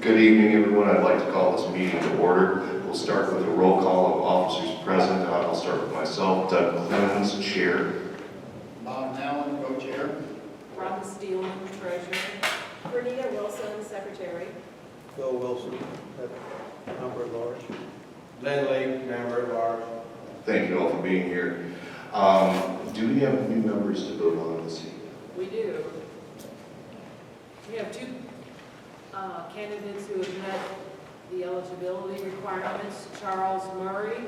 Good evening, everyone. I'd like to call this meeting to order. We'll start with a roll call of officers present. I'll start with myself, Doug Clemens, Chair. Bob Allen, co-chair. Rhonda Steele, treasurer. Bernita Wilson, secretary. Bill Wilson, member at large. Glenn Lake, member at large. Thank you all for being here. Do we have new members to vote on this evening? We do. We have two candidates who have met the eligibility requirements, Charles Murray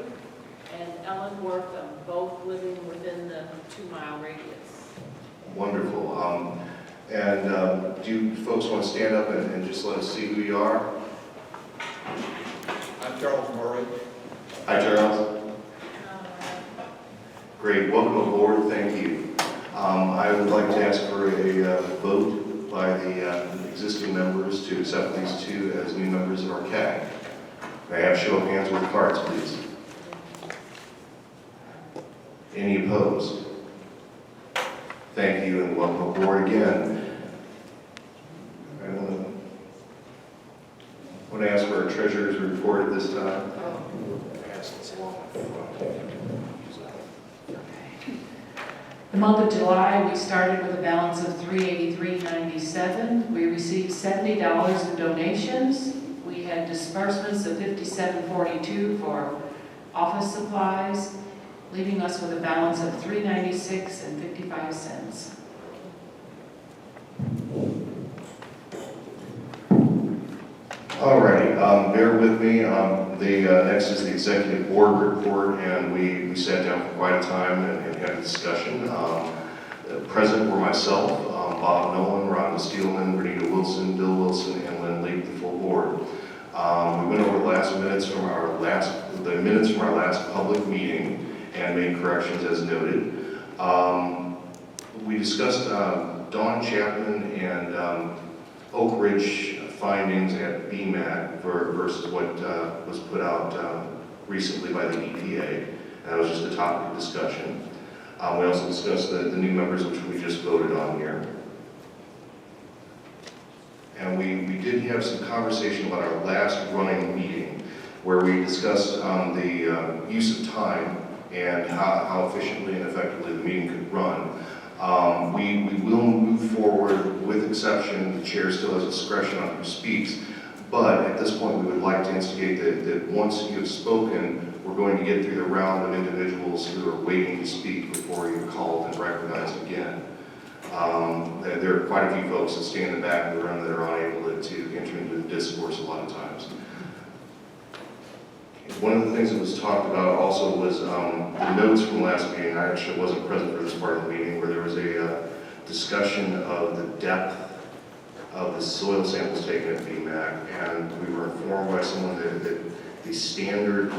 and Ellen Wortham, both living within the 2-mile radius. Wonderful. Do you folks want to stand up and just let us see who you are? I'm Charles Murray. Hi, Charles. Great. Welcome aboard. Thank you. I would like to ask for a vote by the existing members to accept these two as new members of our CAG. May I have a show of hands with cards, please? Any opposed? Thank you and welcome aboard again. I want to ask for our treasurer's report at this time. The month of July, we started with a balance of $383.97. We received $70 in donations. We had disbursements of $57.42 for office supplies, leaving us with a balance of $396.55. Alrighty, bear with me. Next is the executive board report, and we sat down for quite a time and had a discussion. Present were myself, Bob Nolan, Rhonda Steelman, Bernita Wilson, Bill Wilson, and Lynn Leak, the full board. We went over the minutes from our last public meeting and made corrections as noted. We discussed Dawn Chapman and Oak Ridge findings at BMAC versus what was put out recently by the EPA. That was just a topic of discussion. We also discussed the new members, which we just voted on here. And we did have some conversation about our last running meeting where we discussed the use of time and how efficiently and effectively the meeting could run. We will move forward with exception. The chair still has discretion on who speaks, but at this point we would like to instigate that once you have spoken, we're going to get through the round of individuals who are waiting to speak before you're called and recognized again. There are quite a few folks that stand in the back of the room that are unable to enter into the discourse a lot of times. One of the things that was talked about also was the notes from last meeting. I actually wasn't present for this part of the meeting, where there was a discussion of the depth of the soil samples taken at BMAC, and we were informed by someone that the standard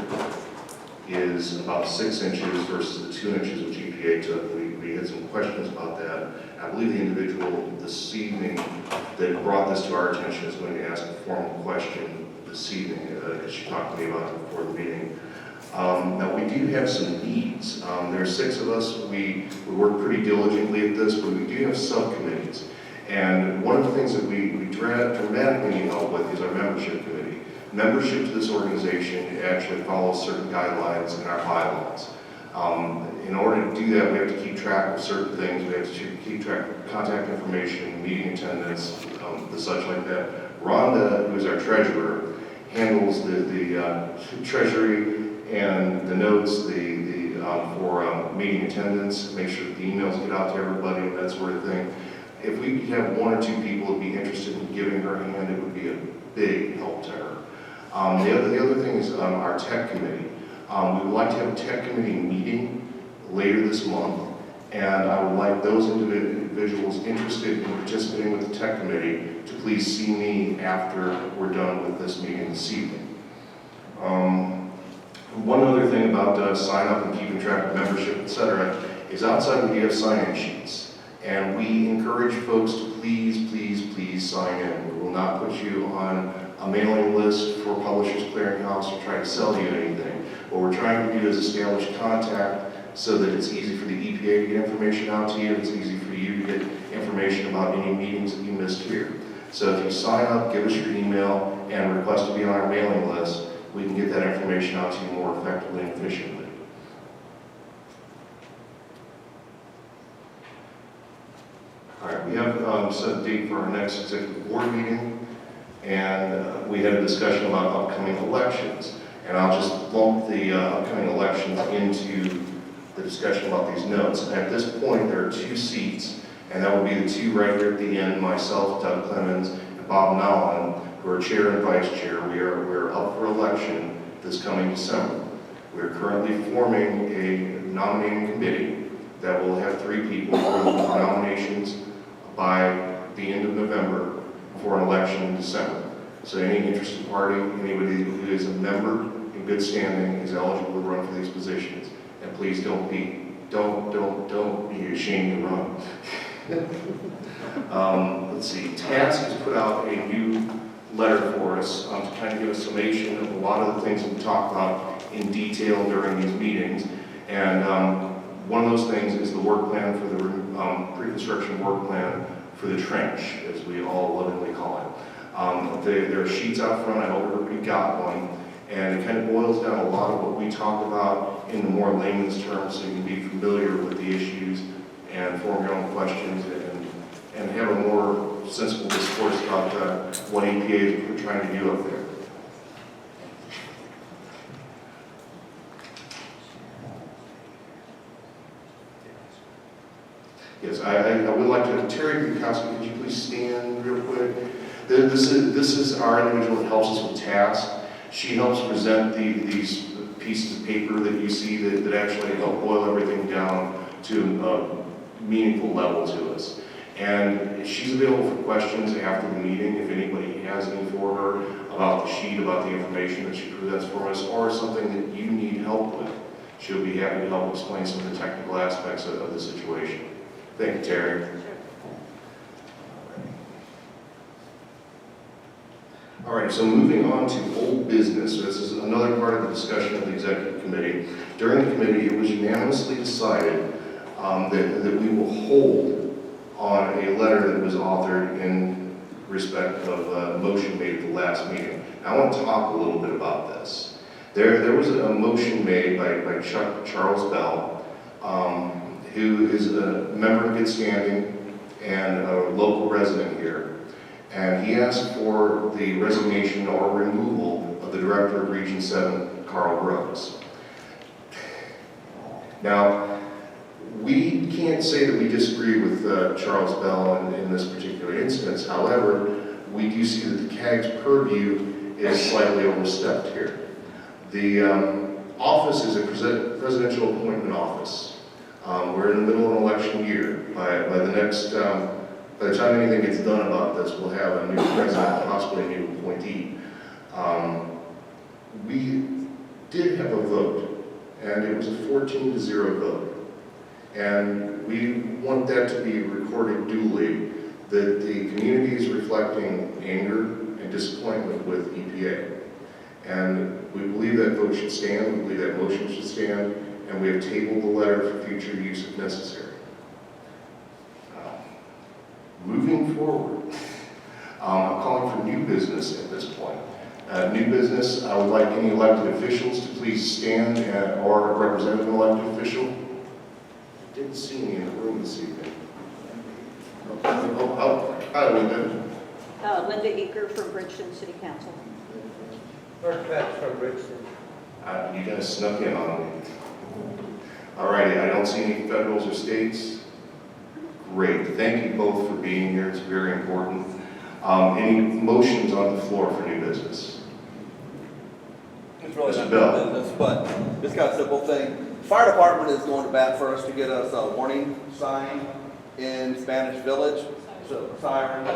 is about 6 inches versus the 2 inches which EPA took. We had some questions about that. I believe the individual this evening that brought this to our attention is going to ask a formal question this evening, as she talked to me about it before the meeting. Now we do have some needs. There are 6 of us. We work pretty diligently at this, but we do have subcommittees. And one of the things that we dramatically need help with is our membership committee. Membership to this organization actually follows certain guidelines in our bylaws. In order to do that, we have to keep track of certain things. We have to keep track of contact information, meeting attendance, the such like that. Rhonda, who is our treasurer, handles the treasury and the notes, for meeting attendance, make sure that the emails get out to everybody and that sort of thing. If we could have 1 or 2 people who would be interested in giving her a hand, it would be a big help to her. The other thing is our tech committee. We would like to have a tech committee meeting later this month, and I would like those individuals interested in participating with the tech committee to please see me after we're done with this meeting this evening. One other thing about sign up and keeping track of membership, etc., is outside we have sign-in sheets, and we encourage folks to please sign in. We will not put you on a mailing list for Publishers Clearinghouse or try to sell you anything. What we're trying to do is establish contact so that it's easy for the EPA to get information out to you, it's easy for you to get information about any meetings that you missed here. So if you sign up, give us your email. and request to be on our mailing list, we can get that information out to you more effectively and efficiently. All right, we have set a date for our next executive board meeting, and we had a discussion about upcoming elections. And I'll just lump the upcoming elections into the discussion about these notes. At this point, there are 2 seats, and that would be the 2 right here at the end, myself, Doug Clemens, and Bob Nolan, who are chair and vice chair. We are up for election this coming December. We are currently forming a nominating committee that will have 3 people for nominations by the end of November for an election in December. So any interested party, anybody who is a member in good standing is eligible to run for these positions. And please don't be ashamed to run. Let's see, Task has put out a new letter for us to kind of give a summation of a lot of the things that we talked about in detail during these meetings. And one of those things is the work plan for the pre-construction work plan for the trench, as we all lovingly call it. There are sheets out front. I hope everybody got one. And it kind of boils down a lot of what we talked about in the more layman's terms, so you can be familiar with the issues and form your own questions and have a more sensible discourse about what EPA is trying to do up there. Yes, I would like to, Terry Bukowski, could you please stand real quick? This is our individual that helps us with tasks. She helps present these pieces of paper that you see that actually help boil everything down to a meaningful level to us. And she's available for questions after the meeting if anybody has any for her about the sheet, about the information that she presents for us, or something that you need help with. She'll be happy to help explain some of the technical aspects of the situation. Thank you, Terry. All right, so moving on to old business. So this is another part of the discussion of the executive committee. During the committee, it was unanimously decided that we will hold on a letter that was authored in respect of a motion made at the last meeting. I want to talk a little bit about this. There was a motion made by Charles Bell, who is a member in good standing and a local resident here. And he asked for the resignation or removal of the Director of Region 7, Carl Brooks. Now, we can't say that we disagree with Charles Bell in this particular instance. However, we do see that the CAG's purview is slightly overstepped here. The office is a presidential appointment office. We're in the middle of an election year. By the time anything gets done about this, we'll have a new president, possibly a new appointee. We did have a vote, and it was a 14-0 vote. And we want that to be recorded duly, that the community is reflecting anger and disappointment with EPA. And we believe that vote should stand, we believe that motion should stand, and we have tabled the letter for future use if necessary. Moving forward, I'm calling for new business at this point. New business, I would like any elected officials to please stand or represent an elected official. Didn't see any in the room this evening. Linda Eaker from Bridgeton City Council. Mark Patch from Bridgeton. You guys snuck in on me. All righty, I don't see any federals or states. Great, thank you both for being here, it's very important. Any motions on the floor for new business? It's really Mr. not Bell. new business, but just got a simple thing. Fire department is going to bat for us to get us a warning sign in Spanish Village, so siren.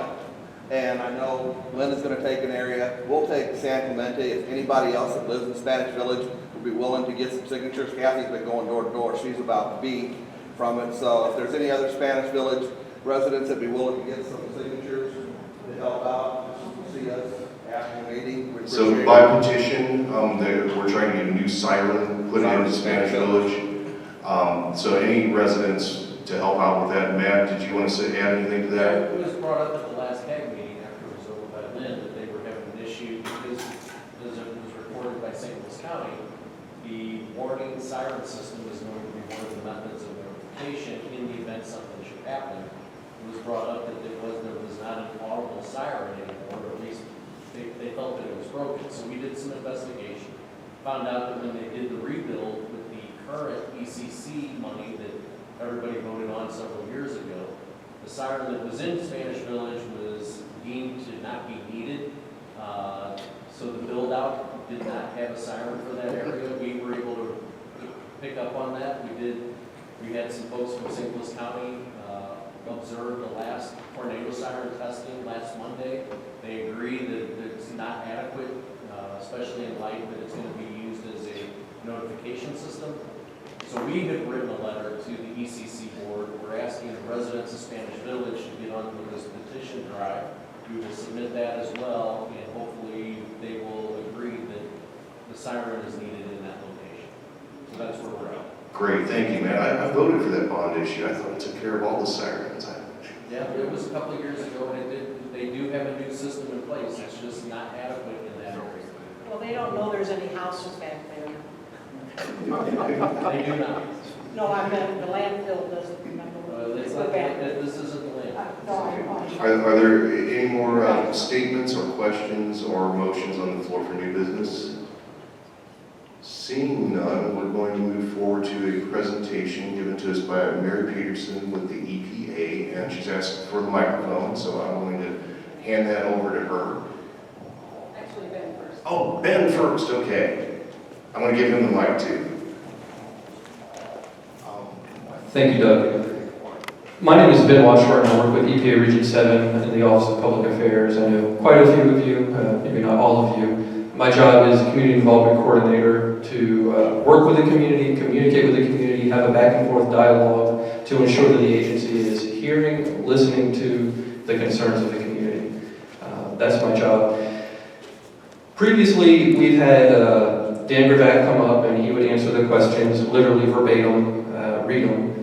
And I know Linda's going to take an area. We'll take San Clemente. If anybody else that lives in Spanish Village would be willing to get some signatures, Kathy's been going door to door. She's about to be from it. So if there's any other Spanish Village residents that'd be willing to get some signatures to help out, see us after the meeting. We'd So appreciate by it. petition, we're trying to get a new siren put into Spanish Village. So any residents to help out with that. Matt, did you want to add anything to that? It was brought up at the last CAG meeting after it was over by Lynn that they were having an issue County, the warning siren system is going to be one of the methods of notification in the event something should happen. It was brought up that there was not an audible siren anymore, or at least they felt that it was broken. So we did some investigation, found out that when they did the rebuild with the current ECC money that everybody voted on several years ago, the siren that was in Spanish Village was deemed to not be needed. So the build out did not have a siren for that area. We were able to pick up on that. We had some folks from St. Louis County observe the last tornado siren testing last Monday. They agree that it's not adequate, especially in light that it's going to be used as a notification system. So we have written a letter to the ECC board. We're asking the residents of Spanish Village to get onto this petition drive. We will submit that as well, and hopefully they will agree that the siren is needed in that location. So that's where we're at. Great, thank you, man. I voted for that bond issue. I thought it took care of all the sirens. Yeah, it was a couple of years ago, and they do have a new system in place. It's just not adequate in that area. Well, they don't know there's any houses back there. They do not. No, I meant the landfill doesn't remember. It's not, this isn't the land. Are there any more statements or questions or motions on the floor for new business? Seeing none, we're going to move forward to a presentation given to us by Mary Peterson with the EPA, and she's asked for the microphone, so I'm going to hand that over to her. Actually, Ben first. Oh, Ben first, okay. I'm going to give him the mic too. Thank you, Doug. My name is Ben Washburn. I work with EPA Region 7 in the Office of Public Affairs. I know quite a few of you, maybe not all of you. My job is Community Involvement Coordinator to work with the community, communicate with the community, have a back and forth dialogue to ensure that the agency is hearing, listening to the concerns of the community. That's my job. Previously, we've had Dan Gravatt come up and he would answer the questions literally verbatim, read them.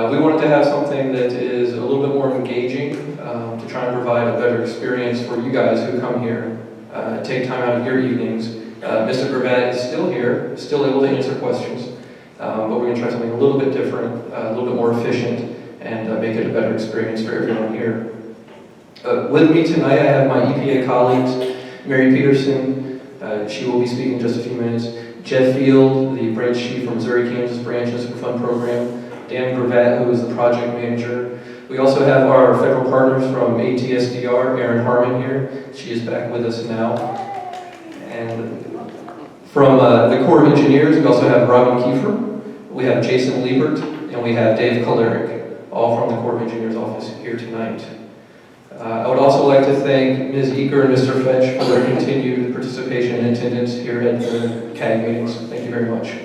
We wanted to have something that is a little bit more engaging to try and provide a better experience for you guys who come here. Take time out of your evenings. Mr. Gravatt is still here, still able to answer questions, but we're going to try something a little bit different, a little bit more efficient, and make it a better experience for everyone here. With me tonight, I have my EPA colleagues, Mary Peterson, she will be speaking in just a few minutes, Jeff Field, the branch chief from Missouri-Kansas Branch Superfund Program, Dan Gravatt, who is the project manager. We also have our federal partners from ATSDR, Erin Harmon here. She is back with us now. And from the Corps of Engineers, we also have Robin Kiefer, we have Jason Liebert, and we have Dave Kalerick, all from the Corps of Engineers office here tonight. I would also like to thank Ms. Eaker and Mr. Fetch for their continued participation and attendance here at the CAG meetings. Thank you very much.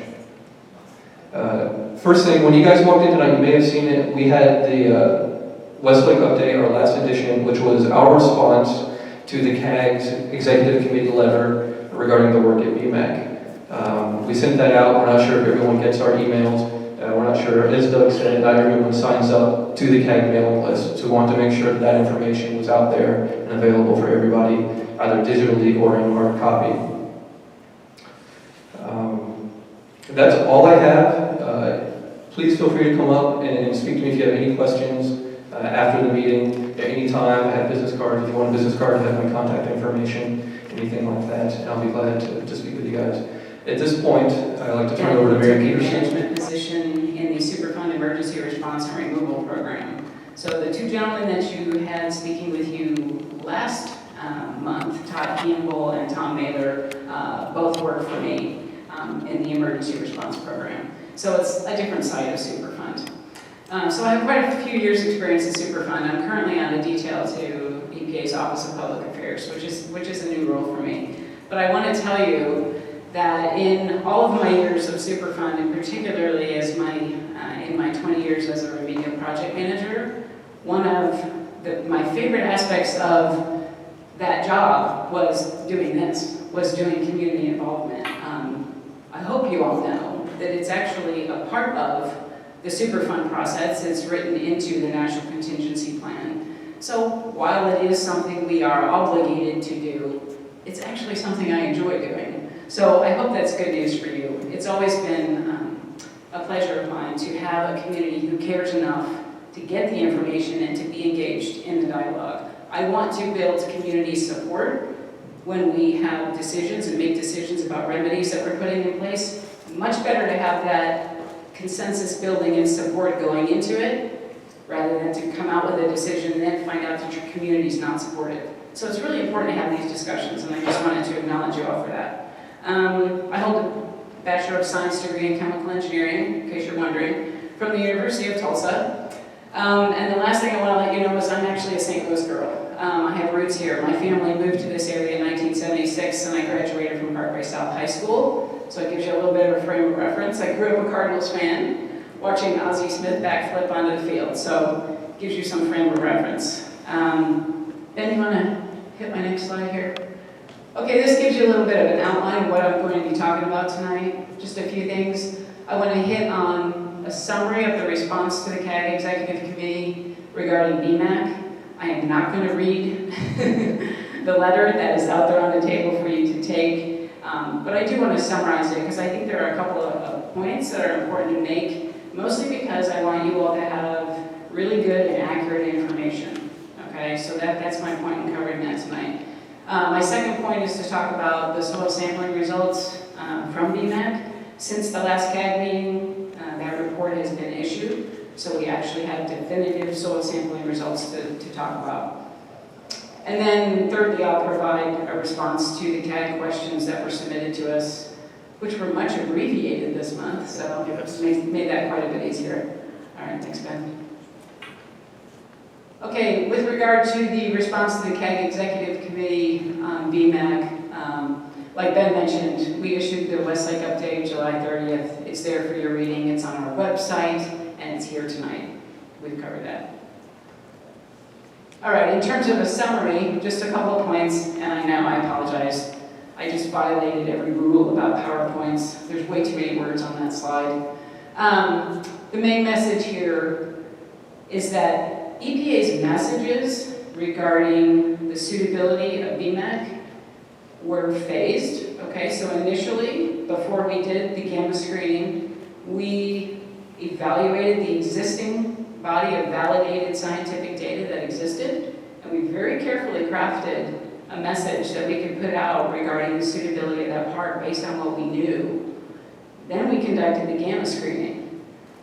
First thing, when you guys walked in tonight, you may have seen it, we had the West Lake update, our last edition, which was our response to the CAG's executive committee letter regarding the work at BMAC. We sent that out. We're not sure if everyone gets our emails. We're not sure, as Doug said, not everyone signs up to the CAG mailing list. So we want to make sure that that information was out there and available for everybody, either digitally or in hard copy. That's all I have. Please feel free to come up and speak to me if you have any questions after the meeting, at any time. I have business cards. If you want a business card, I have my contact information, anything like that, and I'll be glad to speak with you guys. At this point, I'd like to turn it over to Mary Peterson. Management position in the Superfund Emergency Response and Removal Program. So the two gentlemen that you had speaking with you last month, Todd Campbell and Tom Mather, both work for me in the Emergency Response Program. So it's a different side of Superfund. So I have quite a few years' experience in Superfund. I'm currently on the detail to EPA's Office of Public Affairs, which is a new role for me. But I want to tell you that in all of my years of Superfund, and particularly as in my 20 years as a remedial project manager, one of my favorite aspects of that job was doing this, was doing community involvement. I hope you all know that it's actually a part of the Superfund process. It's written into the National Contingency Plan. So while it is something we are obligated to do, it's actually something I enjoy doing. So I hope that's good news for you. It's always been a pleasure of mine to have a community who cares enough to get the information and to be engaged in the dialogue. I want to build community support when we have decisions and make decisions about remedies that we're putting in place. Much better to have that consensus building and support going into it rather than to come out with a decision and then find out that your community is not supportive. So it's really important to have these discussions, and I just wanted to acknowledge you all for that. I hold a Bachelor of Science degree in Chemical Engineering, in case you're wondering, from the University of Tulsa. And the last thing I want to let you know is I'm actually a St. Louis girl. I have roots here. My family moved to this area in 1976, and I graduated from Parkway South High School, so it gives you a little bit of a frame of reference. I grew up a Cardinals fan, watching Ozzie Smith backflip onto the field, so it gives you some frame of reference. Ben, you want to hit my next slide here? Okay, this gives you a little bit of an outline of what I'm going to be talking about tonight. Just a few things. I want to hit on a summary of the response to the CAG Executive Committee regarding BMAC. I am not going to read the letter that is out there on the table for you to take, but I do want to summarize it because I think there are a couple of points that are important to make, mostly because I want you all to have really good and accurate information. Okay, so that's my point in covering that tonight. My second point is to talk about the soil sampling results from BMAC. Since the last CAG meeting, that report has been issued. So we actually have definitive soil sampling results to talk about. And then thirdly, I'll provide a response to the CAG questions that were submitted to us, which were much abbreviated this month, so made that quite a bit easier. All right, thanks, Ben. Okay, with regard to the response to the CAG Executive Committee on BMAC, like Ben mentioned, we issued the West Lake update July 30th. It's there for your reading. It's on our website, and it's here tonight. We've covered that. All right, in terms of a summary, just a couple of points, and I know, I apologize. I just violated every rule about PowerPoints. There's way too many words on that slide. The main message here is that EPA's messages regarding the suitability of BMAC were phased. Okay, so initially, before we did the gamma screening, we evaluated the existing body of validated scientific data that existed, and we very carefully crafted a message that we could put out regarding the suitability of that part based on what we knew. Then we conducted the gamma screening,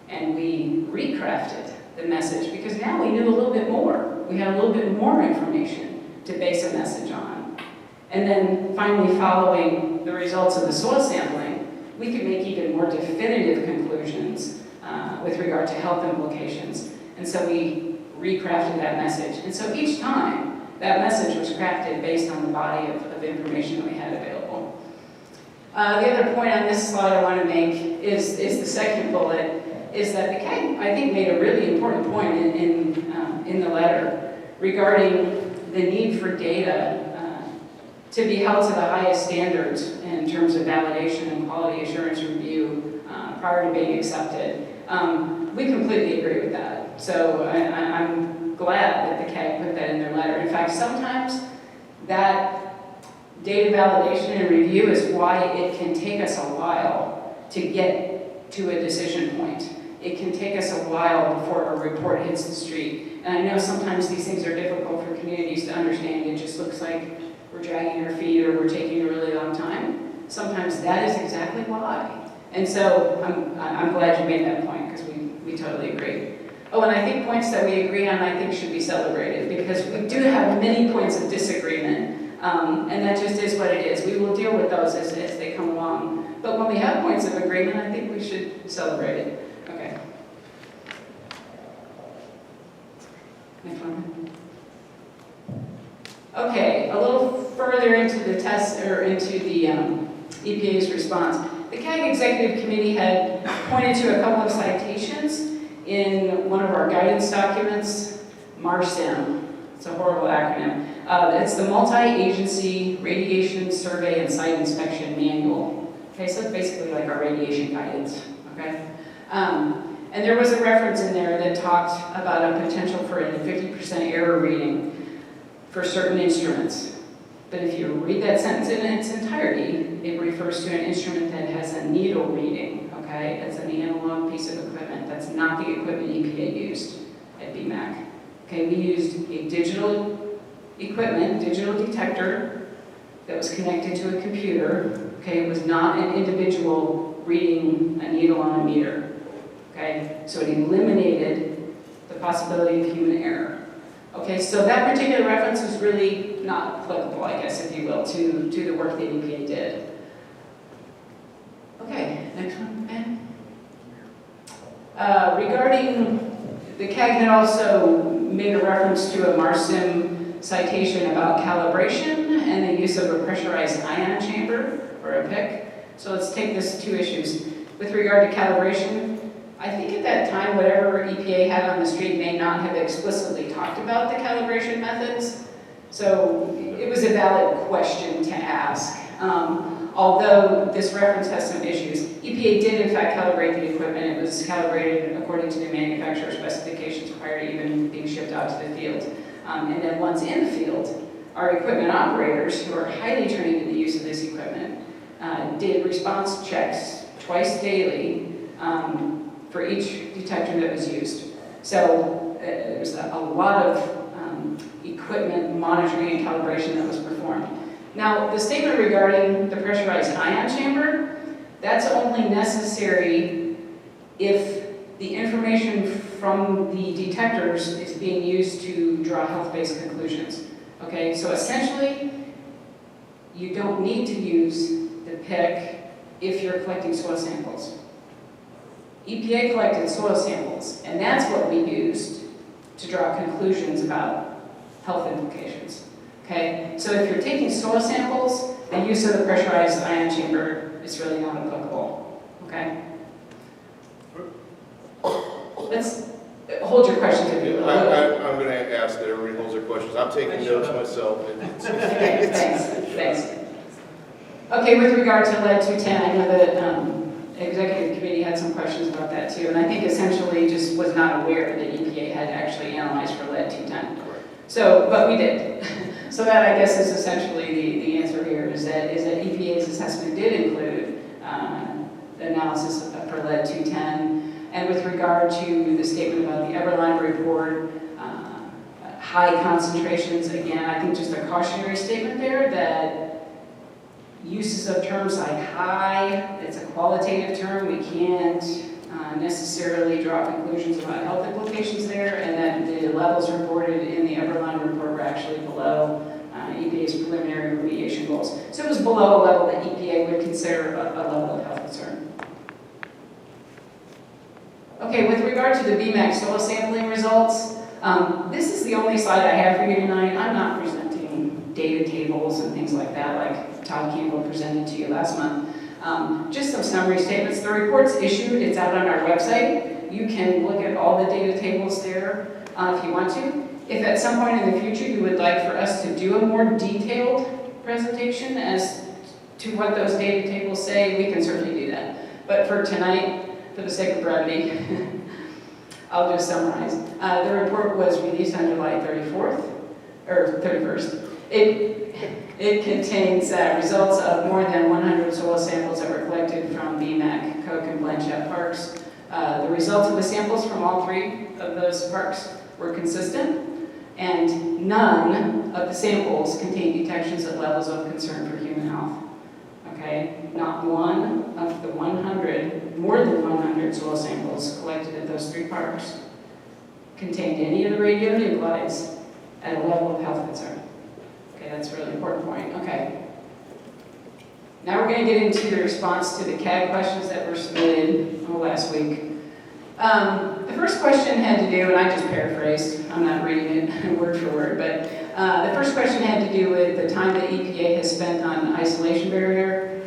and we recrafted the message because now we knew a little bit more. We had a little bit more information to base a message on. And then finally, following the results of the soil sampling, we could make even more definitive conclusions with regard to health implications. And so we recrafted that message. And so each time, that message was crafted based on the body of information that we had available. The other point on this slide I want to make is the second bullet, is that the CAG, I think, made a really important point in the letter regarding the need for data to be held to the highest standards in terms of validation and quality assurance review prior to being accepted. We completely agree with that. So I'm glad that the CAG put that in their letter. In fact, sometimes that data validation and review is why it can take us a while to get to a decision point. It can take us a while before a report hits the street. And I know sometimes these things are difficult for communities to understand. It just looks like we're dragging our feet or we're taking a really long time. Sometimes that is exactly why. And so I'm glad you made that point because we totally agree. Oh, and I think points that we agree on, I think, should be celebrated because we do have many points of disagreement, and that just is what it is. We will deal with those as they come along. But when we have points of agreement, I think we should celebrate it. Okay. Next one. Okay, a little further into the test, or into the EPA's response. The CAG Executive Committee had pointed to a couple of citations in one of our guidance documents, MARSIM. It's a horrible acronym. It's the Multi-Agency Radiation Survey and Site Inspection Manual. Okay, so it's basically like our radiation guidance, okay? And there was a reference in there that talked about a potential for a 50% error reading for certain instruments. But if you read that sentence in its entirety, it refers to an instrument that has a needle reading, okay? It's an analog piece of equipment. That's not the equipment EPA used at BMAC. Okay, we used a digital equipment, digital detector that was connected to a computer. Okay, it was not an individual reading a needle on a meter. Okay, so it eliminated the possibility of human error. Okay, so that particular reference is really not applicable, I guess, if you will, to the work that EPA did. Okay, next one, Ben. Regarding, the CAG had also made a reference to a MARSIM citation about calibration and the use of a pressurized ion chamber, or a PIC. So let's take this two issues. With regard to calibration, I think at that time, whatever EPA had on the street may not have explicitly talked about the calibration methods. So it was a valid question to ask. Although this reference has some issues, EPA did in fact calibrate the equipment. It was calibrated according to the manufacturer specifications prior to even being shipped out to the field. And then once in the field, our equipment operators, who are highly trained in the use of this equipment, did response checks twice daily for each detector that was used. So there's a lot of equipment monitoring and calibration that was performed. Now, the statement regarding the pressurized ion chamber, that's only necessary if the information from the detectors is being used to draw health-based conclusions. Okay, so essentially, you don't need to use the PIC if you're collecting soil samples. EPA collected soil samples, and that's what we used to draw conclusions about health implications. Okay, so if you're taking soil samples, the use of the pressurized ion chamber is really not applicable. Okay? Let's hold your questions if you will. I'm going to ask that everybody holds their questions. I'm taking notes myself. Okay, thanks. Okay, with regard to lead-210, I know that executive committee had some questions about that too, and I think essentially just was not aware that EPA had actually analyzed for lead-210. So, but we did. So that, I guess, is essentially the answer here, is that EPA's assessment did include the analysis for lead-210. And with regard to the statement about the Everline report, high concentrations, again, I think just a cautionary statement there that uses of terms like high, it's a qualitative term, we can't necessarily draw conclusions about health implications there, and that the levels reported in the Everline report were actually below EPA's preliminary remediation goals. So it was below a level that EPA would consider a level of health concern. Okay, with regard to the BMAC soil sampling results, this is the only slide I have for you tonight. I'm not presenting data tables and things like that like Todd Campbell presented to you last month. Just some summary statements. The report's issued, it's out on our website. You can look at all the data tables there if you want to. If at some point in the future you would like for us to do a more detailed presentation as to what those data tables say, we can certainly do that. But for tonight, for the sake of brevity, I'll just summarize. The report was released on July 34th, or 31st. It contains results of more than 100 soil samples that were collected from BMAC, Coke, and Blanchette parks. The results of the samples from all three of those parks were consistent, and none of the samples contained detections at levels of concern for human health. Okay, not one of the 100, more than 100 soil samples collected at those three parks contained any of the radionuclides at a level of health concern. Okay, that's a really important point. Okay. Now we're going to get into the response to the CAG questions that were submitted last week. The first question had to do, and I just paraphrased, I'm not reading it word for word, but the first question had to do with the time that EPA has spent on isolation barrier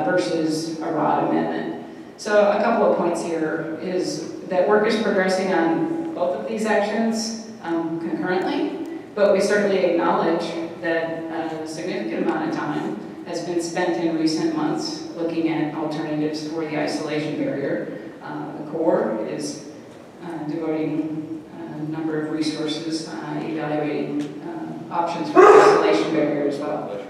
versus a ROD amendment. So a couple of points here is that work is progressing on both of these actions concurrently, but we certainly acknowledge that a significant amount of time has been spent in recent months looking at alternatives for the isolation barrier. The Corps is devoting a number of resources evaluating options for the isolation barrier as well.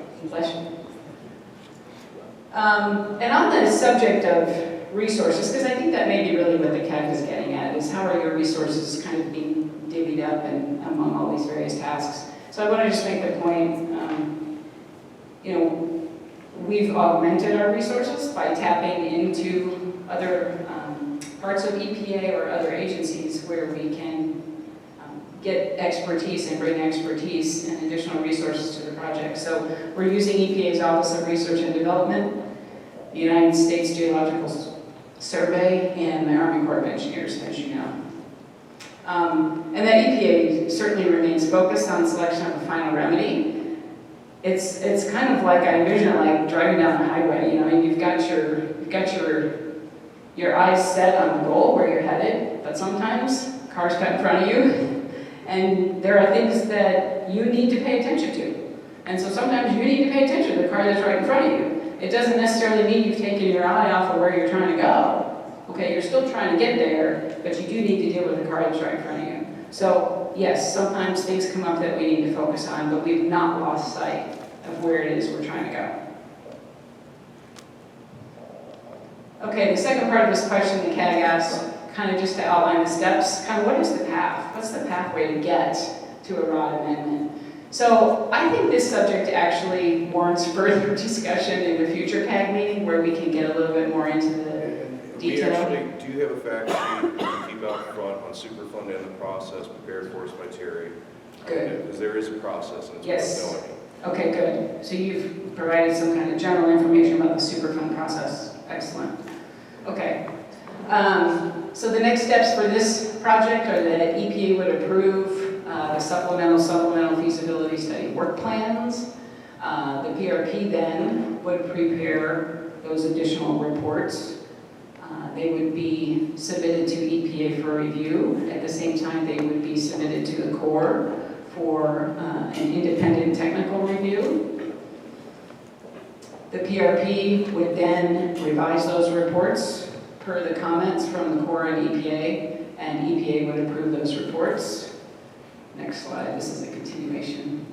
And on the subject of resources, because I think that may be really what the CAG is getting at, is how are your resources kind of being divvied up and among all these various tasks. So I want to just make the point, we've augmented our resources by tapping into other parts of EPA or other agencies where we can get expertise and bring expertise and additional resources to the project. So we're using EPA's Office of Research and Development, the United States Geological Survey, and the Army Corps of Engineers, as you know. And that EPA certainly remains focused on selection of a final remedy. It's kind of like, I envision it like driving down the highway, and you've got your eyes set on the goal where you're headed, but sometimes cars cut in front of you, and there are things that you need to pay attention to. And so sometimes you need to pay attention to the car that's right in front of you. It doesn't necessarily mean you've taken your eye off of where you're trying to go. Okay, you're still trying to get there, but you do need to deal with the car that's right in front of you. So yes, sometimes things come up that we need to focus on, but we've not lost sight of where it is we're trying to go. Okay, the second part of this question the CAG asks, kind of just to outline the steps, kind of what is the path? What's the pathway to get to a ROD amendment? So I think this subject actually warrants further discussion in the future CAG meeting where we can get a little bit more into the detail. We actually do have a fact sheet we can keep out front on Superfund and the process prepared for us by Terry. Good. Because there is a process and it's Yes. worth knowing. Okay, good. So you've provided some kind of general information about the Superfund process. Excellent. Okay. So the next steps for this project are that EPA would approve the supplemental feasibility study work plans. The PRP then would prepare those additional reports. They would be submitted to EPA for review. At the same time, they would be submitted to the Corps for an independent technical review. The PRP would then revise those reports per the comments from the Corps and EPA would approve those reports. Next slide, this is a continuation.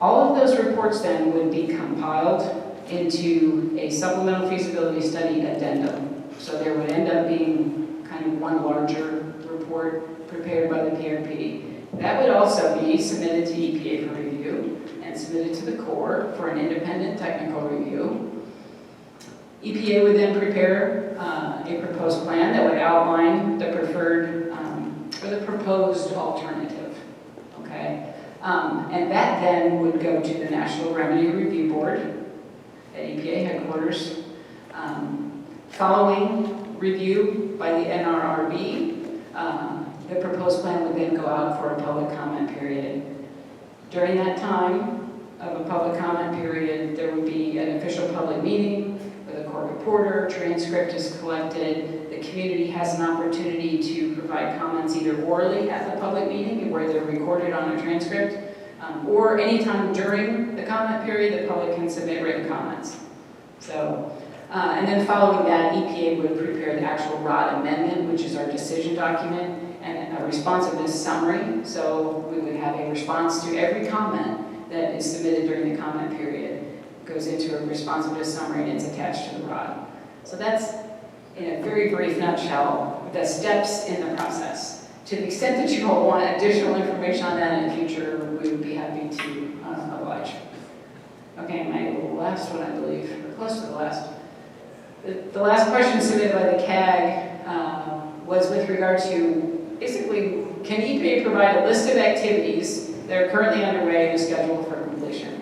All of those reports then would be compiled into a supplemental feasibility study addendum. So there would end up being kind of one larger report prepared by the PRP. That would also be submitted to EPA for review and submitted to the Corps for an independent technical review. EPA would then prepare a proposed plan that would outline the preferred or the proposed alternative, okay? And that then would go to the National Remedy Review Board at EPA headquarters. Following review by the NRRB, the proposed plan would then go out for a public comment period. During that time of a public comment period, there would be an official public meeting with a court reporter, transcript is collected, the community has an opportunity to provide comments either orally at the public meeting where they're recorded on a transcript, or anytime during the comment period, the public can submit written comments. So, and then following that, EPA would prepare the actual ROD amendment, which is our decision document, and a responsiveness summary. So we would have a response to every comment that is submitted during the comment period. It goes into a responsiveness summary and it's attached to the ROD. So that's, in a very brief nutshell, the steps in the process. To the extent that you all want additional information on that in the future, we would be happy to oblige. Okay, my last one, I believe, or close to the last. The last question submitted by the CAG was with regard to, basically, can EPA provide a list of activities that are currently underway and scheduled for completion?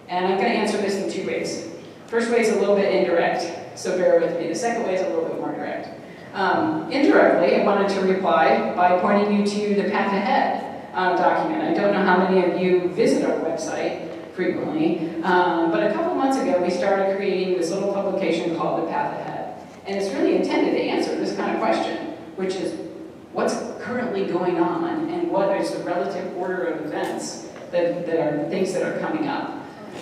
And I'm going to answer this in two ways. First way is a little bit indirect, so bear with me. The second way is a little bit more direct. Indirectly, I wanted to reply by pointing you to the Path Ahead document. I don't know how many of you visit our website frequently, but a couple months ago we started creating this little publication called the Path Ahead. And it's really intended to answer this kind of question, which is what's currently going on and what is the relative order of events that are things that are coming up.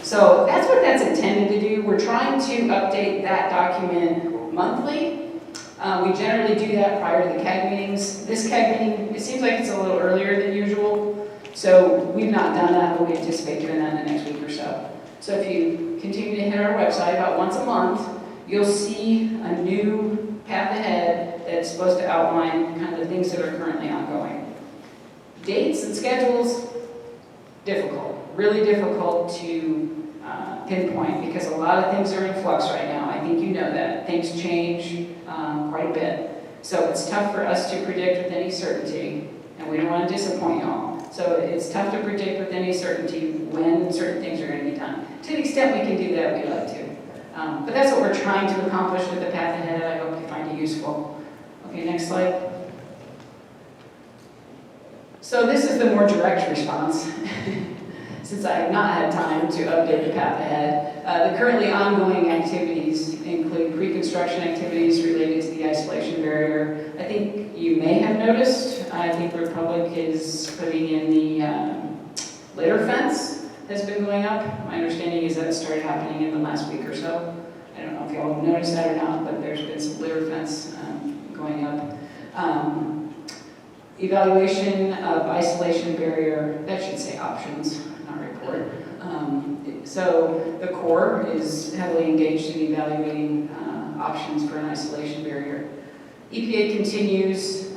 So that's what that's intended to do. We're trying to update that document monthly. We generally do that prior to the CAG meetings. This CAG meeting, it seems like it's a little earlier than usual, so we've not done that, but we anticipate doing that in the next week or so. So if you continue to hit our website about once a month, you'll see a new path ahead that's supposed to outline kind of the things that are currently ongoing. Dates and schedules, difficult, really difficult to pinpoint because a lot of things are in flux right now. I think you know that. Things change quite a bit. So it's tough for us to predict with any certainty, and we don't want to disappoint y'all. So it's tough to predict with any certainty when certain things are going to be done. To the extent we can do that, we'd like to. But that's what we're trying to accomplish with the path ahead. I hope you find it useful. Okay, next slide. So this is the more direct response, since I have not had time to update the path ahead. The currently ongoing activities include pre-construction activities related to the isolation barrier. I think you may have noticed, I think Republic is putting in the litter fence has been going up. My understanding is that started happening in the last week or so. I don't know if you all have noticed that or not, but there's been some litter fence going up. Evaluation of isolation barrier, that should say options, not report. So the Corps is heavily engaged in evaluating options for an isolation barrier. EPA continues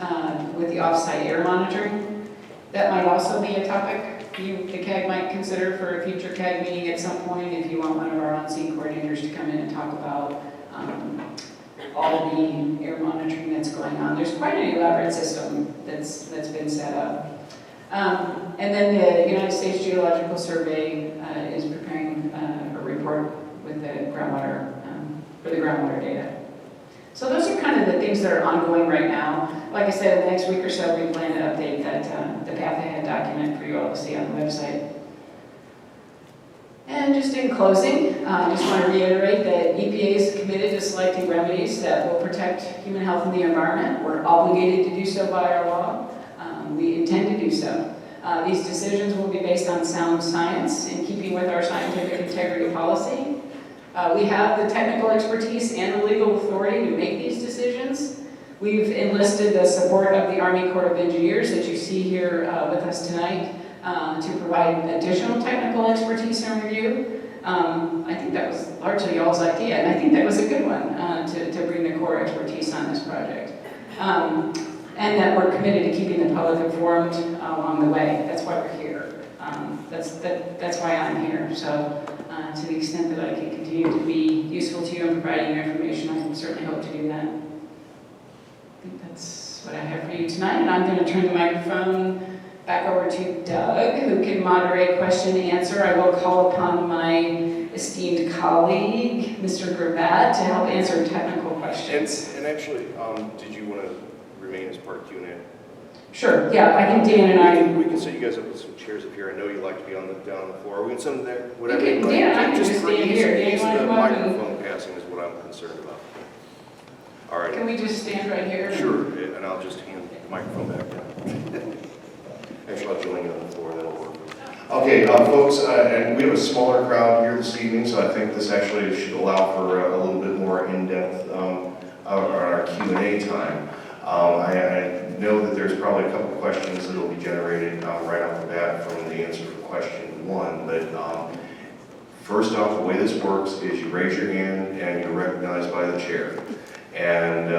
with the off-site air monitoring. That might also be a topic the CAG might consider for a future CAG meeting at some point if you want one of our on-scene coordinators to come in and talk about all the air monitoring that's going on. There's quite an elaborate system that's been set up. And then the United States Geological Survey is preparing a report with the groundwater, for the groundwater data. So those are kind of the things that are ongoing right now. Like I said, in the next week or so, we plan to update that the path ahead document for you all to see on the website. And just in closing, I just want to reiterate that EPA is committed to selecting remedies that will protect human health and the environment. We're obligated to do so by our law. We intend to do so. These decisions will be based on sound science in keeping with our scientific integrity policy. We have the technical expertise and the legal authority to make these decisions. We've enlisted the support of the Army Corps of Engineers that you see here with us tonight to provide additional technical expertise and review. I think that was largely y'all's idea, and I think that was a good one to bring the Corps expertise on this project. And that we're committed to keeping the public informed along the way. That's why we're here. That's why I'm here. So to the extent that I can continue to be useful to you in providing your information, I certainly hope to do that. I think that's what I have for you tonight, and I'm going to turn the microphone back over to Doug, who can moderate question and answer. I will call upon my esteemed colleague, Mr. Gravatt, to help answer technical questions. And actually, did you want to remain as part of Q&A? Sure, yeah, I think Dan and I... We can set you guys up with some chairs up here. I know you like to be down on the floor. We can sit there, whatever Okay, you like. Dan, I can just for stand here. Dan, ease you of wanna the come up and- microphone passing is what I'm concerned about. All right. Can we just stand right here? Sure, and I'll just hand the microphone back down. Actually, I'll join you on the floor. That'll work. Okay, folks, and we have a smaller crowd here this evening, so I think this actually should allow for a little bit more in-depth our Q&A time. I know that there's probably a couple questions that will be generated right off the bat from the answer for question one, but first off, the way this works is you raise your hand and you're recognized by the chair. And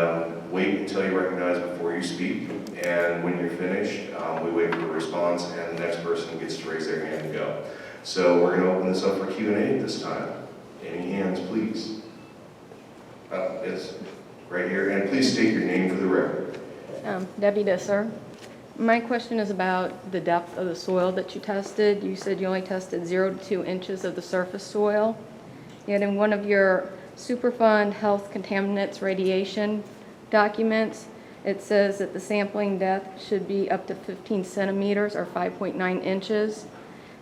wait until you're recognized before you speak, and when you're finished, we wait for a response, and the next person gets to raise their hand and go. So we're going to open this up for Q&A at this time. Any hands, please? Yes, right here, and please state your name for the record. Debbie Disser. My question is about the depth of the soil that you tested. You said you only tested 0 to 2 inches of the surface soil. Yet in one of your Superfund health contaminants radiation documents, it says that the sampling depth should be up to 15 centimeters or 5.9 inches,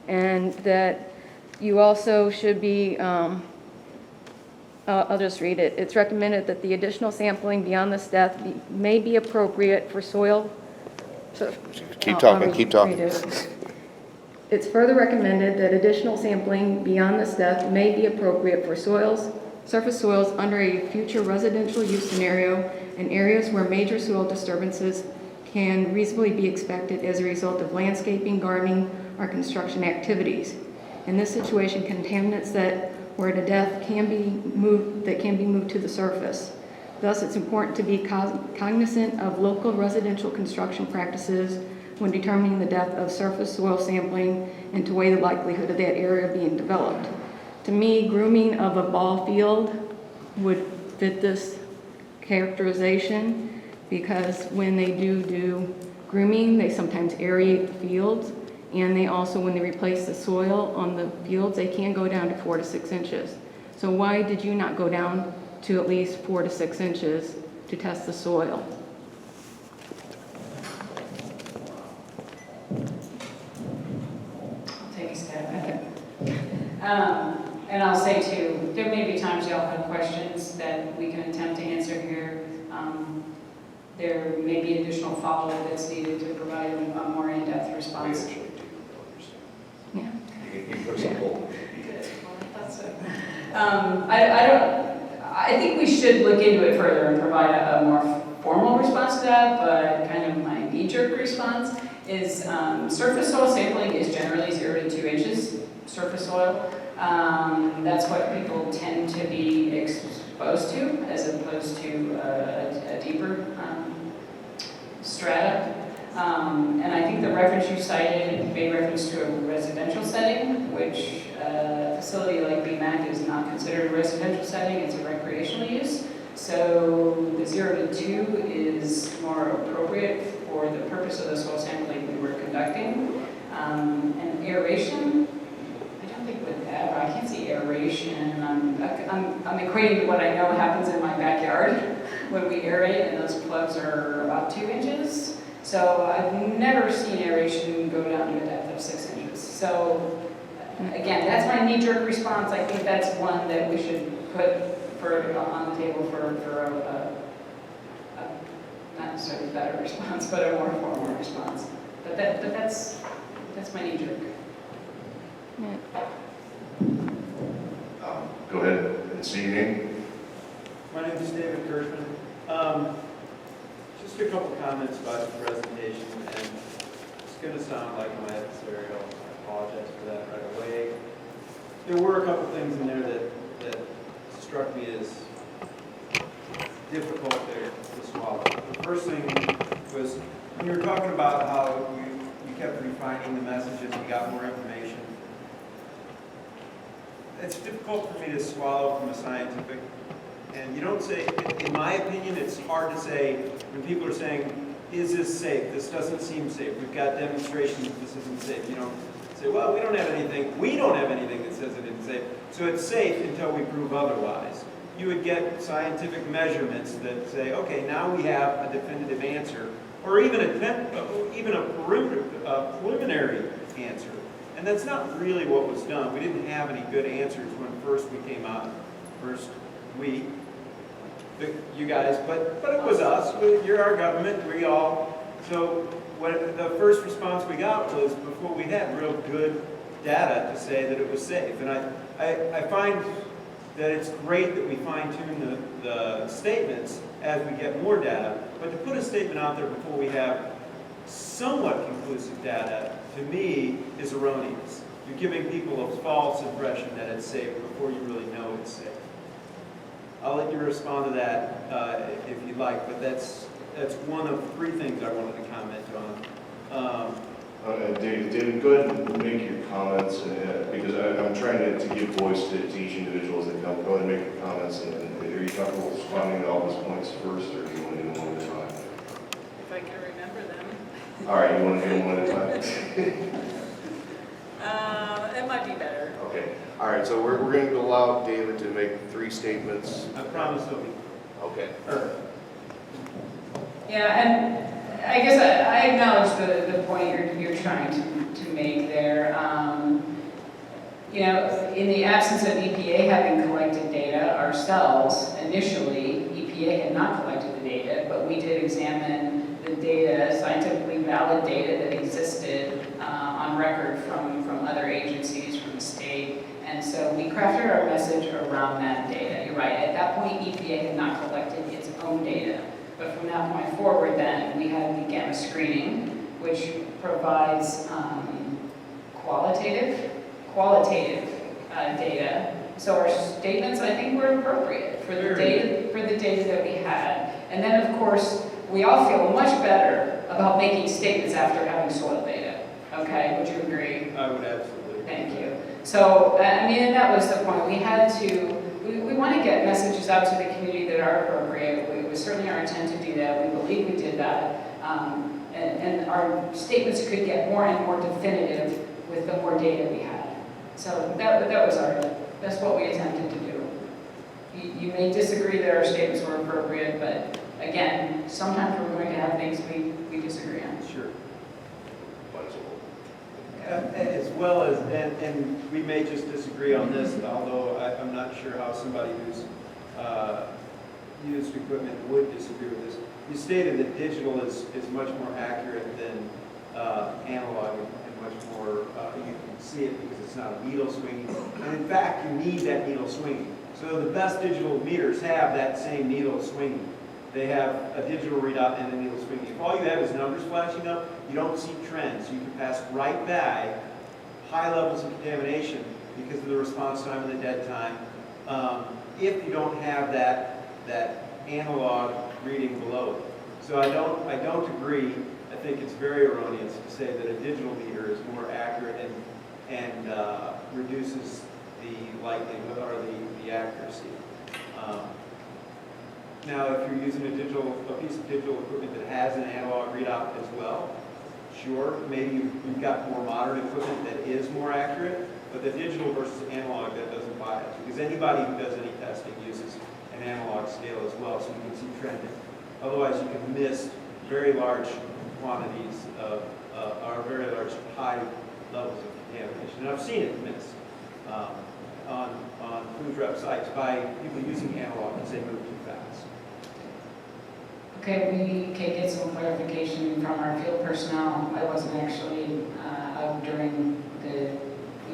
and that you also should be, I'll just read it. It's recommended that the additional sampling beyond this depth may be appropriate for soil. Keep talking. It's further recommended that additional sampling beyond this depth may be appropriate for surface soils under a future residential use scenario in areas where major soil disturbances can reasonably be expected as a result of landscaping, gardening, or construction activities. In this situation, contaminants that were to death can be moved to the surface. Thus, it's important to be cognizant of local residential construction practices when determining the depth of surface soil sampling and to weigh the likelihood of that area being developed. To me, grooming of a ball field would fit this characterization, because when they do grooming, they sometimes aerate the fields, and they also, when they replace the soil on the fields, they can go down to 4 to 6 inches. So why did you not go down to at least 4 to 6 inches to test the soil? I'll take a stab at it. And I'll say too, there may be times y'all have questions that we can attempt to answer here. There may be additional follow-up that's needed to provide a more in-depth response. Yeah. I think we should look into it further and provide a more formal response to that, but kind of my knee-jerk response is surface soil sampling is generally 0 to 2 inches surface soil. That's what people tend to be exposed to, as opposed to a deeper strata. And I think the reference you cited made reference to a residential setting, which a facility like BMAC is not considered a residential setting, it's a recreational use. So the 0 to 2 is more appropriate for the purpose of the soil sampling we were conducting. And aeration, I don't think with that, I can't see aeration. I'm equating to what I know happens in my backyard when we aerate, and those plugs are about 2 inches. So I've never seen aeration go down to a depth of 6 inches. So again, that's my knee-jerk response. I think that's one that we should put on the table for a not necessarily better response, but a more formal response. But that's my knee-jerk. Yeah. Go ahead and say your name. My name is David Kirkman. Just a couple comments about the presentation, and it's going to sound like my adversarial. I apologize for that right away. There were a couple things in there that struck me as difficult to swallow. The first thing was when you were talking about how you kept refining the messages, you got more information. It's difficult for me to swallow from a scientific. And you don't say, in my opinion, it's hard to say when people are saying, is this safe? This doesn't seem safe. We've got demonstrations that this isn't safe. You don't say, well, we don't have anything that says it isn't safe. So it's safe until we prove otherwise. You would get scientific measurements that say, okay, now we have a definitive answer, or even a preliminary answer. And that's not really what was done. We didn't have any good answers when first we came out. You guys, but it was us. You're our government. We all. So the first response we got was before we had real good data to say that it was safe. And I find that it's great that we fine-tune the statements as we get more data. But to put a statement out there before we have somewhat conclusive data, to me, is erroneous. You're giving people a false impression that it's safe before you really know it's safe. I'll let you respond to that if you'd like, but that's one of 3 things I wanted to comment on. David, go ahead and make your comments, because I'm trying to give voice to each individual as they come. Go ahead and make your comments, and are you comfortable responding to all those points first, or do you want to do them one at a time? If I can remember them. All right, you want to do them one at a time? It might be better. Okay. All right, so we're going to allow David to make 3 statements. I promise it'll be. Okay. Yeah, and I guess I acknowledge the point you're trying to make there. You know, in the absence of EPA having collected data ourselves, initially, EPA had not collected the data, but we did examine the data, scientifically valid data that existed on record from other agencies, from the state. And so we crafted our message around that data. You're right, at that point, EPA had not collected its own data. But from that point forward then, we had the gamma screening, which provides qualitative qualitative data. So our statements, I think, were appropriate for the data that we had. And then, of course, we all feel much better about making statements after having soil data. Okay, would you agree? I would absolutely. Thank you. So, I mean, and that was the point. We had to, we want to get messages out to the community that are appropriate. It was certainly our intent to do that. We believe we did that. And our statements could get more and more definitive with the more data we had. So that was that's what we attempted to do. You may disagree that our statements were appropriate, but again, sometimes we're going to have things we disagree on. Sure. As well as, and we may just disagree on this, although I'm not sure how somebody who's used equipment would disagree with this. You stated that digital is much more accurate than analog and much more, you can see it because it's not a needle swinging. And in fact, you need that needle swinging. So the best digital meters have that same needle swinging. They have a digital readout and a needle swinging. If all you have is numbers flashing up, you don't see trends. You can pass right by high levels of contamination because of the response time and the dead time. If you don't have that analog reading below it. So I don't agree. I think it's very erroneous to say that a digital meter is more accurate and reduces the likelihood or the accuracy. Now, if you're using a piece of digital equipment that has an analog readout as well, sure, maybe you've got more modern equipment that is more accurate, but the digital versus analog, that doesn't bias. Because anybody who does any testing uses an analog scale as well, so you can see trending. Otherwise, you can miss very large quantities of, or very large high levels of contamination. And I've seen it missed on food rep sites by people using analog because they move too fast. Okay, we can get some clarification from our field personnel. I wasn't actually out during the,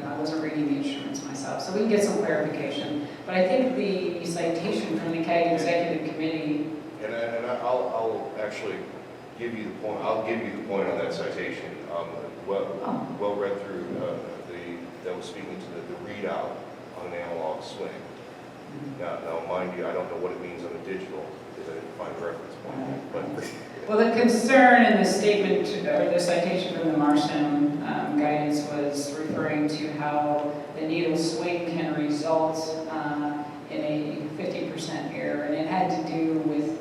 I wasn't reading the instruments myself, so we can get some clarification. But I think the citation from the CAG Executive Committee. And I'll actually give you the point. I'll give you the point on that citation. Well read through that was speaking to the readout on an analog swing. Now, mind you, I don't know what it means on the digital because I didn't find a reference point. But Well, the concern in the statement, or the citation from the Marston guidance was referring to how the needle swing can result in a 50% error, and it had to do with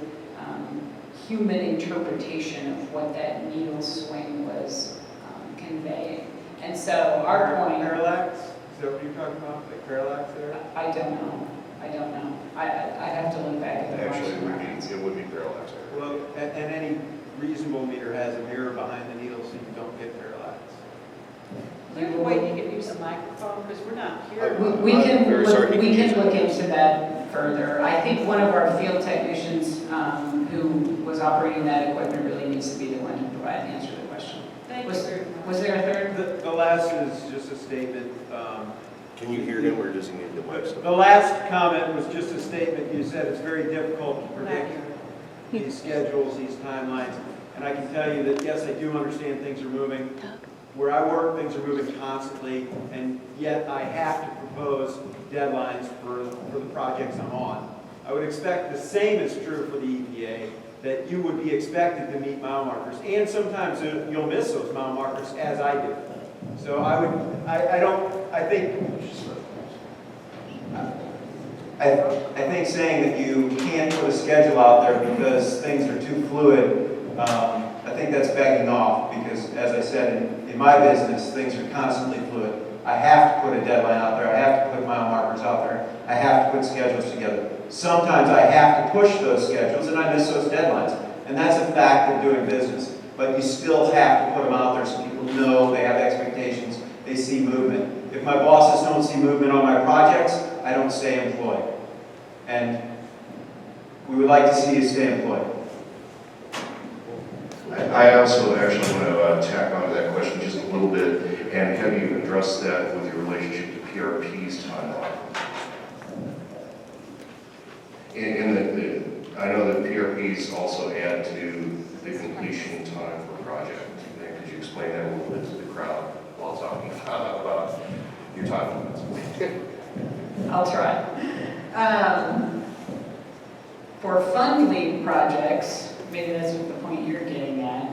human interpretation of what that needle swing was conveying. And so our point... Parallax? Is that what you're talking about? Like parallax there? I don't know. I'd have to look back at the actually, Marston it would be parallax error. Well, and any reasonable meter has a mirror behind the needle so you don't get parallax. Is there a way you can use a microphone, because we're not hearing? We can very sorry, look into that further. I think one of our field technicians who was operating that equipment really needs to be the one to provide and answer the question. Thank Was you. there a third? The last is just a statement. Can you hear him or does he need the mic? The last comment was just a statement. You said it's very difficult to predict these schedules, these timelines. And I can tell you that, yes, I do understand things are moving. Where I work, things are moving constantly, and yet I have to propose deadlines for the projects I'm on. I would expect the same is true for the EPA, that you would be expected to meet mile markers, and sometimes you'll miss those mile markers, as I do. So I think saying that you can't put a schedule out there because things are too fluid, I think that's backing off, because as I said, in my business, things are constantly fluid. I have to put a deadline out there, I have to put mile markers out there, I have to put schedules together. Sometimes I have to push those schedules and I miss those deadlines. And that's a fact of doing business. But you still have to put them out there so people know, they have expectations, they see movement. If my bosses don't see movement on my projects, I don't stay employed. And we would like to see you stay employed. I also actually want to tack onto that question just a little bit, and have you addressed that with your relationship to PRP's timeline? I know that PRPs also add to the completion time for a project. Could you explain that a little bit to the crowd while talking about your I'll try. For fund lead projects, maybe that's what the point you're getting at,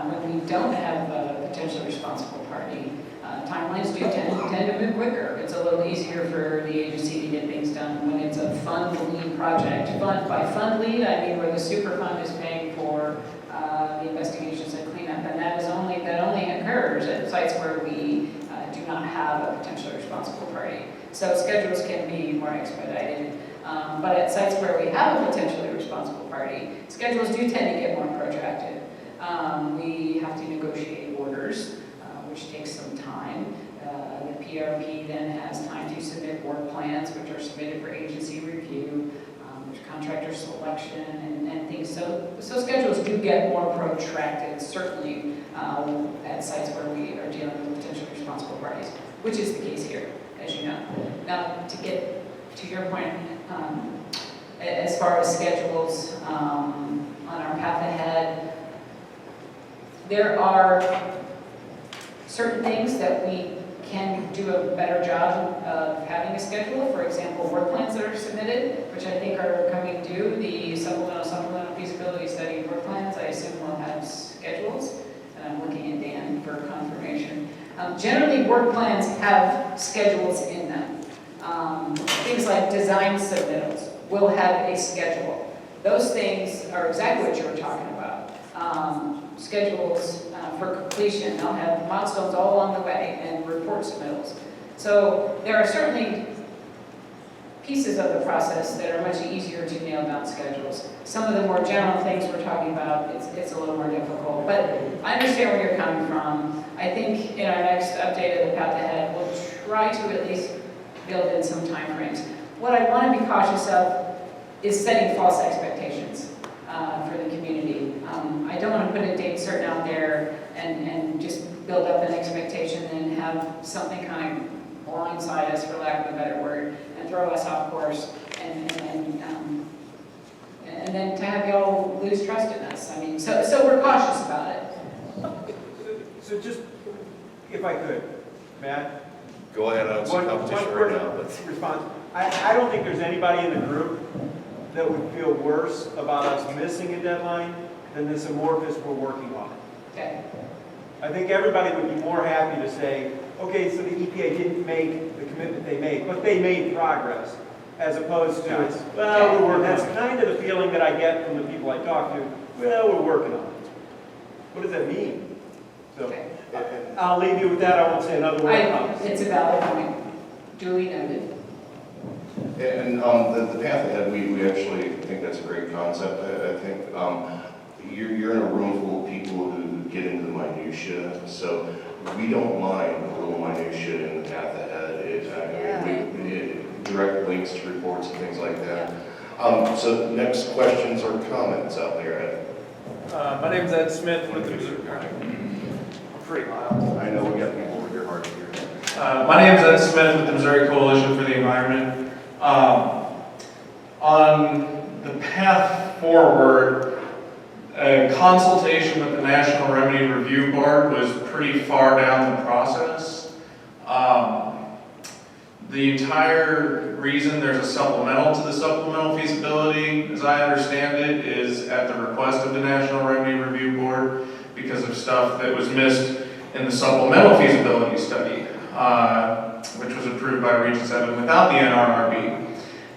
when we don't have a potentially responsible party, timelines do tend to move quicker. It's a little easier for the agency to get things done when it's a fund lead project. By fund lead, I mean where the super fund is paying for the investigations and cleanup, and that only occurs at sites where we do not have a potentially responsible party. So schedules can be more expedited. But at sites where we have a potentially responsible party, schedules do tend to get more protracted. We have to negotiate orders, which takes some time. The PRP then has time to submit work plans, which are submitted for agency review, there's contractor selection and things. So schedules do get more protracted, certainly at sites where we are dealing with potentially responsible parties, which is the case here, as you know. Now, to get to your point, as far as schedules on our path ahead, there are certain things that we can do a better job of having a schedule. For example, work plans that are submitted, which I think are coming due. The supplemental feasibility study work plans, I assume will have schedules. And I'm looking at Dan for confirmation. Generally, work plans have schedules in them. Things like design submittals will have a schedule. Those things are exactly what you were talking about. Schedules for completion, they'll have milestones all along the way and report submittals. So there are certainly pieces of the process that are much easier to nail down schedules. Some of the more general things we're talking about, it's a little more difficult. But I understand where you're coming from. I think in our next update of the path ahead, we'll try to at least build in some timeframes. What I want to be cautious of is setting false expectations for the community. I don't want to put a date certain out there and just build up an expectation and have something kind of blindside us, for lack of a better word, and throw us off course, and then to have y'all lose trust in us. I mean, so we're cautious about it. So just, if I could, Matt? Go ahead, I don't see competition right now, but. Response. I don't think there's anybody in the group that would feel worse about us missing a deadline than this amorphous we're working on. Okay. I think everybody would be more happy to say, okay, so the EPA didn't make the commitment they made, but they made progress, as opposed to, well, we're working. That's kind of the feeling that I get from the people I talk to. Well, we're working on it. What does that mean? So I'll leave you with that. I won't say another word. It's a valid point. Duly noted. And the path ahead, we actually think that's a great concept. I think you're in a room full of people who get into the minutia, so we don't mind a little minutia in the path ahead. Direct links to reports and things like that. So next questions or comments out there, Ed? My name's Ed Smith with the pretty loud. I know we got people over here hard to hear. My name's Ed Smith with the Missouri Coalition for the Environment. On the path forward, a consultation with the National Remedy Review Board was pretty far down the process. The entire reason there's a supplemental to the supplemental feasibility, as I understand it, is at the request of the National Remedy Review Board because of stuff that was missed in the supplemental feasibility study, which was approved by Region 7 without the NRRB.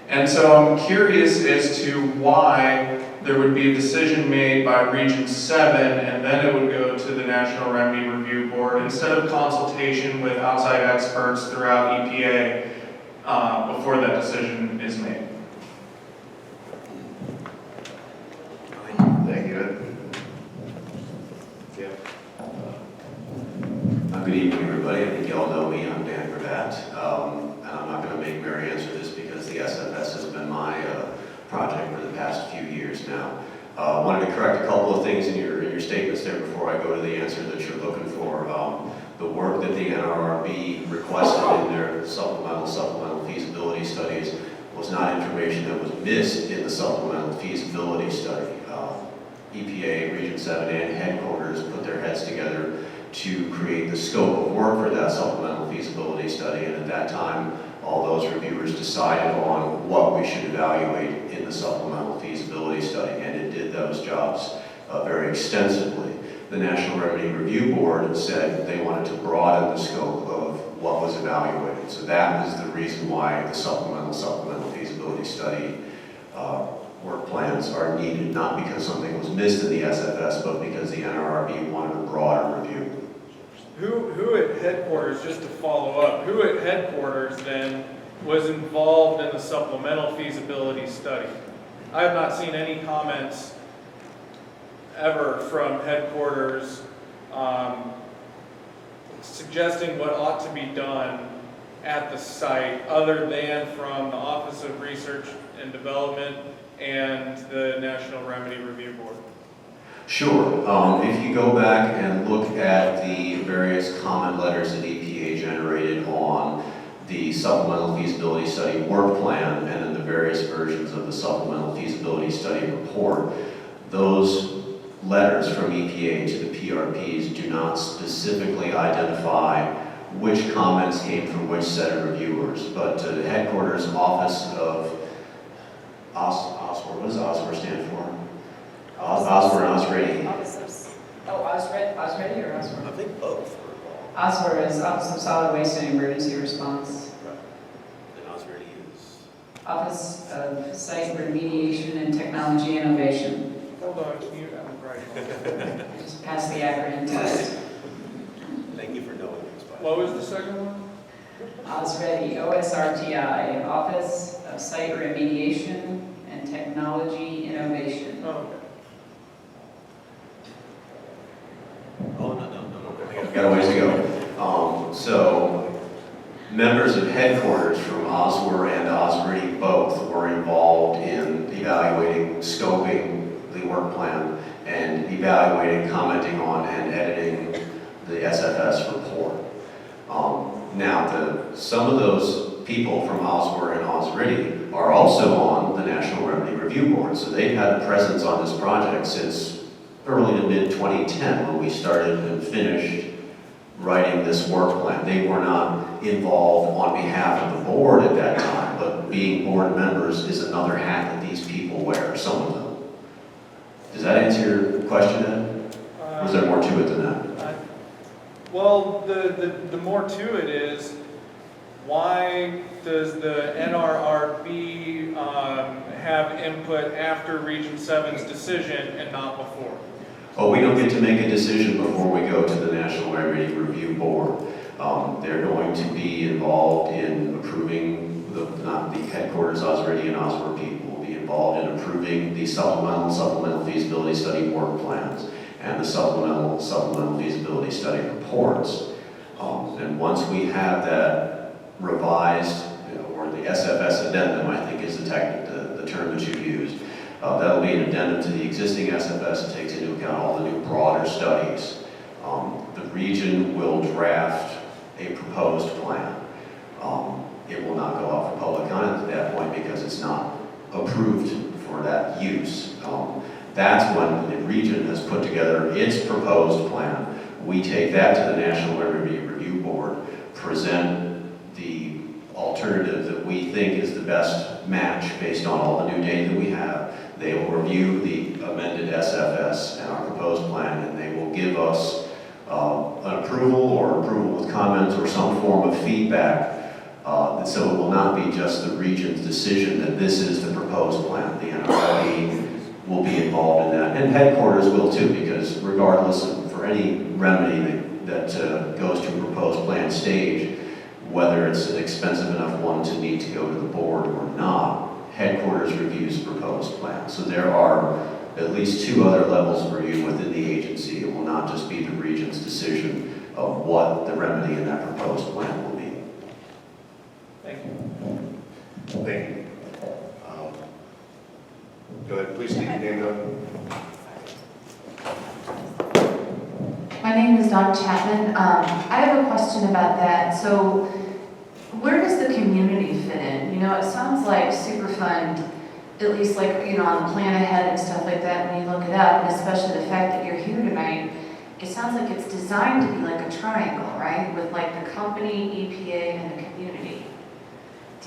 And so I'm curious as to why there would be a decision made by Region 7 and then it would go to the National Remedy Review Board instead of consultation with outside experts throughout EPA before that decision is made. Thank you, Ed. Good evening, everybody. I think you all know me. I'm Dan Gravatt. And I'm not going to make Mary answer this because the SFS has been my project for the past few years now. I wanted to correct a couple of things in your statements there before I go to the answer that you're looking for. The work that the NRRB requested in their supplemental feasibility studies was not information that was missed in the supplemental feasibility study. EPA, Region 7, and headquarters put their heads together to create the scope of work for that supplemental feasibility study, and at that time, all those reviewers decided on what we should evaluate in the supplemental feasibility study, and it did those jobs very extensively. The National Remedy Review Board said they wanted to broaden the scope of what was evaluated. So that was the reason why the supplemental feasibility study work plans are needed, not because something was missed in the SFS, but because the NRRB wanted a broader review. Who at headquarters, just to follow up, who at headquarters then was involved in the supplemental feasibility study? I have not seen any comments ever from headquarters suggesting what ought to be done at the site, other than from the Office of Research and Development and the National Remedy Review Board. Sure. If you go back and look at the various comment letters that EPA generated on the supplemental feasibility study work plan and then the various versions of the supplemental feasibility study report, those letters from EPA to the PRPs do not specifically identify which comments came from which set of reviewers, but the headquarters office of Osborne, what does Osborne stand for? Osborne, Osrady. Osrady or Osborne? I think both. Osborne is Office of Solid Waste and Emergency Response. And Osrady is? Office of Site Remediation and Technology Innovation. Hold on, can you, I'm right. Just pass the acronym test. Thank you for knowing things. What was the second one? Osrady, OSRTI, Office of Site Remediation and Technology Innovation. Oh, okay. Oh, no. Got a ways to go. So, members of headquarters from Oswer and Osrady both were involved in evaluating, scoping the work plan, and evaluating, commenting on, and editing the SFS report. Now, some of those people from Oswer and Osrady are also on the National Remedy Review Board, so they've had a presence on this project since early to mid-2010 when we started and finished writing this work plan. They were not involved on behalf of the board at that time, but being board members is another hat that these people wear, some of them. Does that answer your question, Ed? Or is there more to it than that? Well, the more to it is, why does the NRRB have input after Region 7's decision and not before? Oh, we don't get to make a decision before we go to the National Remedy Review Board. They're going to be involved in approving, not the headquarters Osrady and Osborne people will be involved in approving the supplemental feasibility study work plans and the supplemental feasibility study reports. And once we have that revised, or the SFS addendum, I think is the term that you used, that'll be an addendum to the existing SFS. It takes into account all the new broader studies. The region will draft a proposed plan. It will not go out for public comment at that point because it's not approved for that use. That's when the region has put together its proposed plan. We take that to the National Remedy Review Board, present the alternative that we think is the best match based on all the new data that we have. They will review the amended SFS and our proposed plan, and they will give us an approval or approval with comments or some form of feedback. So it will not be just the region's decision that this is the proposed plan. The NRRB will be involved in that, and headquarters will too, because regardless of, for any remedy that goes to a proposed plan stage, whether it's an expensive enough one to need to go to the board or not, headquarters reviews proposed plans. So there are at least two other levels of review within the agency. It will not just be the region's decision of what the remedy in that proposed plan will be. Thank you. Thank you. Go ahead, please state your name, though. My name is Dawn Chapman. I have a question about that. So where does the community fit in? You know, it sounds like Superfund, at least like, you know, on the plan ahead and stuff like that when you look it up, and especially the fact that you're here tonight, it sounds like it's designed to be like a triangle, right? With like the company, EPA, and the community.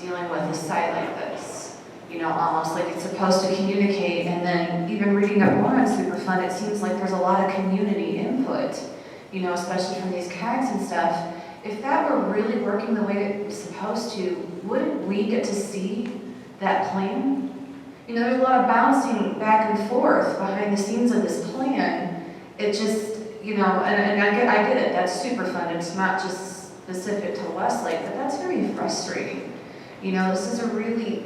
dealing with a site like this. You know, almost like it's supposed to communicate, and then even reading up more on Superfund, it seems like there's a lot of community input, you know, especially from these CAGs and stuff. If that were really working the way it's supposed to, wouldn't we get to see that plan? You know, there's a lot of bouncing back and forth behind the scenes of this plan. It just, you know, and I get it, that's Superfund, it's not just specific to West Lake, but that's very frustrating. You know, this is a really,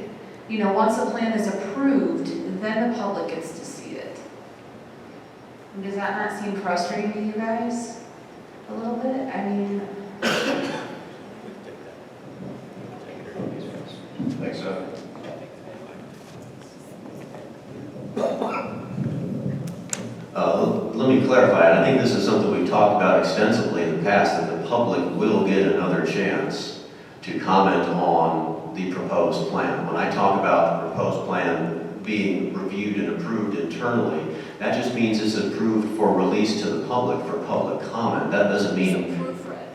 you know, once a plan is approved, then the public gets to see it. Does that not seem frustrating to you guys? A little bit? I mean... Thanks, sir. Let me clarify. I think this is something we've talked about extensively in the past, that the public will get another chance to comment on the proposed plan. When I talk about the proposed plan being reviewed and approved internally, that just means it's approved for release to the public for public comment. That doesn't mean... Proofread,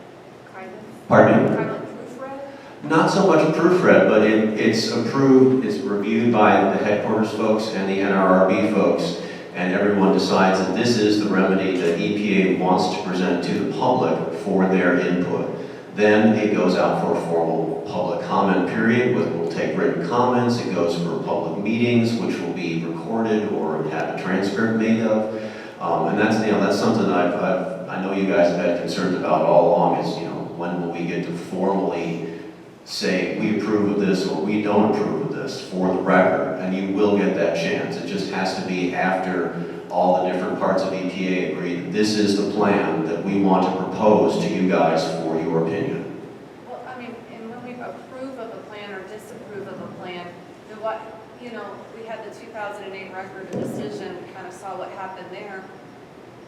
kind of? Pardon me? Kind of proofread? Not so much a proofread, but it's approved, it's reviewed by the headquarters folks and the NRRB folks, and everyone decides that this is the remedy that EPA wants to present to the public for their input. Then it goes out for a formal public comment period, which will take written comments. It goes for public meetings, which will be recorded or have a transcript made of. And that's, you know, that's something I know you guys have had concerns about all along, is, you know, when will we get to formally say we approve of this or we don't approve of this for the record, and you will get that chance. It just has to be after all the different parts of EPA agree that this is the plan that we want to propose to you guys for your opinion. Well, I mean, and when we approve of a plan or disapprove of a plan, then what, you know, we had the 2008 record of decision, we kind of saw what happened there.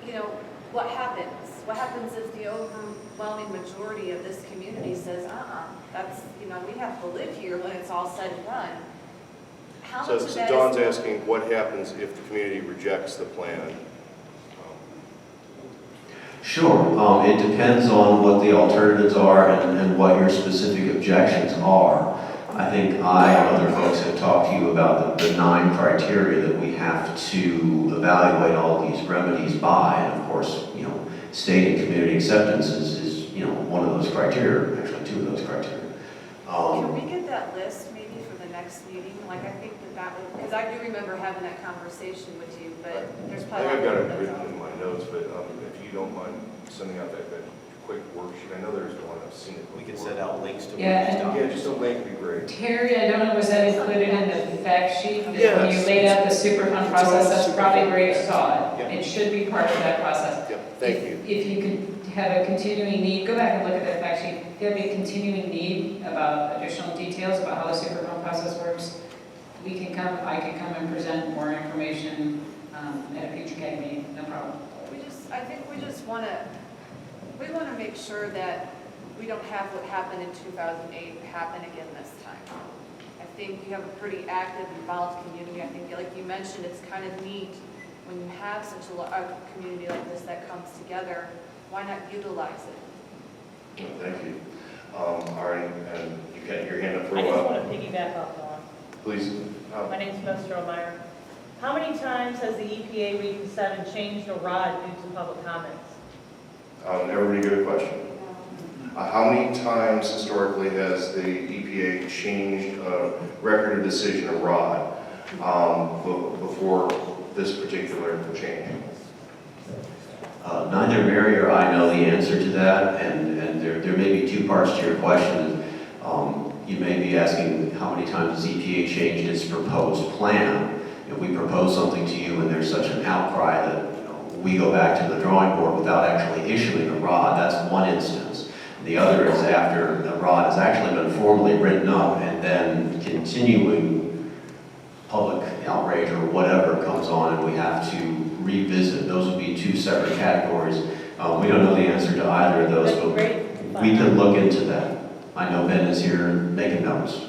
You know, what happens? What happens if the overwhelming majority of this community says, that's, you know, we have to live here when it's all said and done? How much of So that Dawn's is... asking what happens if the community rejects the plan? Sure. It depends on what the alternatives are and what your specific objections are. I think I and other folks have talked to you about the 9 criteria that we have to evaluate all these remedies by. And of course, you know, state and community acceptance is you know, one of those criteria, actually 2 of those criteria. Can we get that list maybe for the next meeting? Like, I think that would, because I do remember having that conversation with you, but there's I probably... think I've got it written in my notes, but if you don't mind sending out that quick worksheet, I know there's one, I've seen it before. We can send out links to Yeah, just a link would be great. Terry, I don't know, was that included in the fact sheet? Yes. When you laid out the Superfund process, that's probably where you saw it. Yep. It should be part of that process. Yep, thank you. If you could have a continuing need, go back and look at that fact sheet. If you have a continuing need about additional details about how the Superfund process works, I can come and present more information at a future CAG meeting, no problem. I think we just want to make sure that we don't have what happened in 2008 happen again this time. I think you have a pretty active, involved community. I think, like you mentioned, it's kind of neat when you have such a community like this that comes together. Why not utilize it? Thank you. All right, and you've got your hand up for a I just while. want to piggyback off Dawn. Please. My name's Beth Strohmeyer. How many times has the EPA Region 7 changed a ROD due to public comments? Everybody good question. How many times historically has the EPA changed a record of decision, a ROD, before this particular change? Neither Mary or I know the answer to that, and there may be 2 parts to your question. You may be asking how many times has EPA changed its proposed plan. If we propose something to you and there's such an outcry that we go back to the drawing board without actually issuing a ROD, that's one instance. The other is after the ROD has actually been formally written up and then continuing public outrage or whatever comes on and we have to revisit. Those would be 2 separate categories. We don't know the answer to either of those, but we can look into that. I know Ben is here making notes.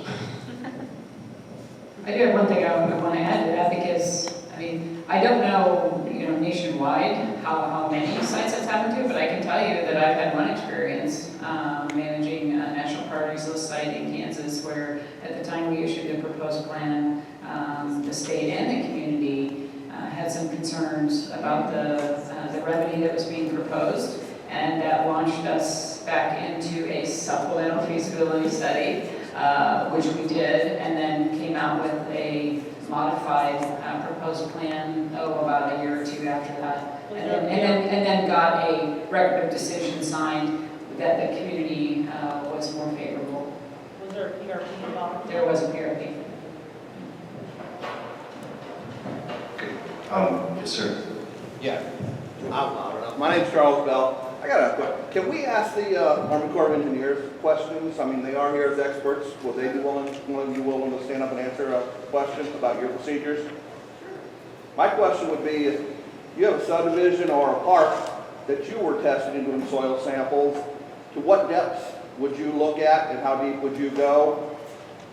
I do have one thing I want to add to that because, I mean, I don't know, nationwide how many sites that's happened to, but I can tell you that I've had one experience managing a national park resource site in Kansas where time we issued the proposed plan, the state and the community had some concerns about the remedy that was being proposed, and that launched us back into a supplemental feasibility study, which we did, and then came out with a modified proposed plan, about a year or two after that. And then got a record of decision signed that the community was more favorable. Was there a PRP involved? There was a PRP. Yes, sir. Yeah, I'm loud enough. My name's Charles Bell. I got a question. Can we ask the Army Corps of Engineers questions? I mean, they are here as experts. Would they be willing, one of you willing to stand up and answer a question about your procedures? My question would be, if you have a subdivision or a park that you were testing and doing soil samples, to what depths would you look at and how deep would you go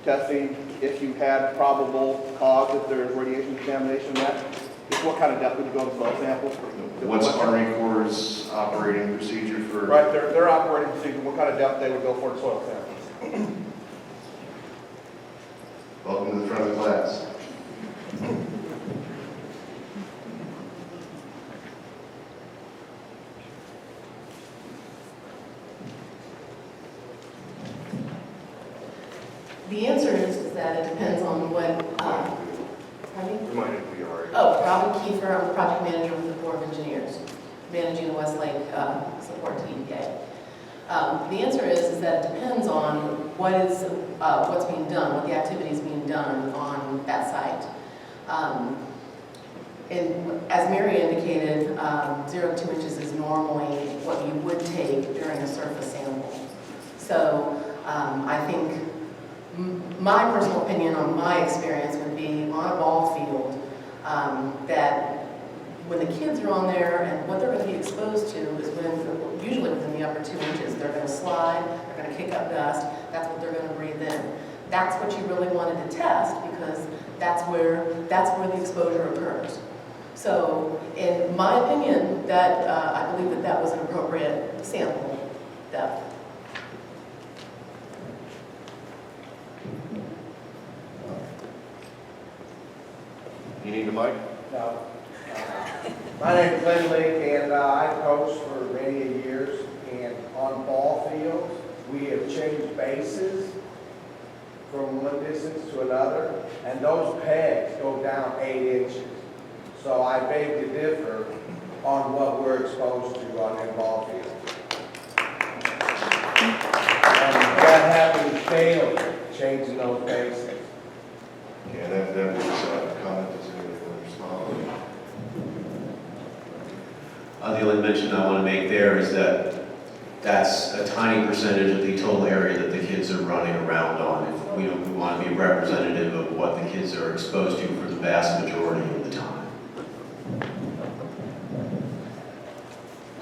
testing if you had probable cause that there's radiation contamination in that? Just what kind of depth would you go to soil samples? What's Army Corps' operating procedure for? Right, their operating procedure, what kind of depth they would go for soil samples? Welcome to the front of the class. The answer is that it depends on what, pardon me? Reminded we are. Oh, Robin Kiefer, I'm the project manager with the Corps of Engineers, managing the West Lake support to EPA. The answer is that it depends on what's being done, what the activity is being done on that site. And as Mary indicated, 0 to 2 inches is normally what you would take during a surface sample. So I think my personal opinion on my experience would be on a ball field, that when the kids are on there and what they're going to be exposed to is usually within the upper 2 inches, they're going to slide, they're going to kick up dust, that's what they're going to breathe in. That's what you really wanted to test because that's where the exposure occurs. So in my opinion, that I believe that was an appropriate sample depth. You need a mic? No. My name is Glenn Lake, and I coached for many years. And on ball fields, we have changed bases from one distance to another, and those pegs go down 8 inches. So I beg to differ on what we're exposed to on a ball field. And that happens daily, changing those bases. Yeah, that was a comment that's going to respond. The only mention I want to make there is that that's a tiny percentage of the total area that the kids are running around on. If we want to be representative of what the kids are exposed to for the vast majority of the time.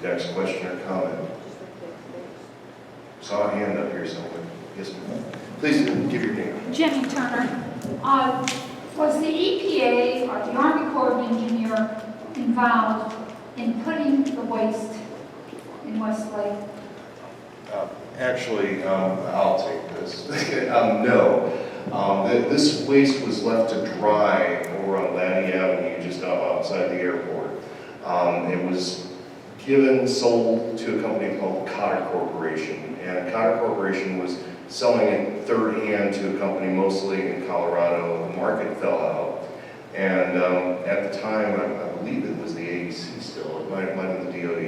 Next question or comment? Saw a hand up here somewhere. Yes, ma'am. Please give your name. Jenny Turner. Was the EPA or the Army Corps of Engineer involved in putting the waste in West Lake? Actually, I'll take this. No. This waste was left to dry over on Laddie Avenue, just outside the airport. It was sold to a company called Cotter Corporation, and Cotter Corporation was selling it third hand to a company mostly in Colorado. The market fell out, and at the time, I believe it was the AEC still, it might have been the DOD,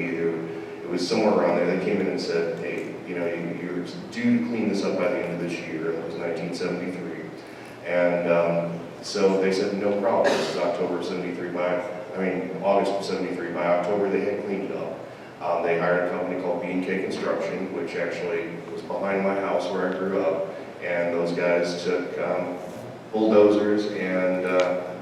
it was somewhere around there. They came in and said, hey, you're due to clean this up by the end of this year. That was 1973. And so they said, no problem. This is October of 73. August of 73. By October, they had cleaned it up. They hired a company called B&K Construction, which actually was behind my house where I grew up. And those guys took bulldozers and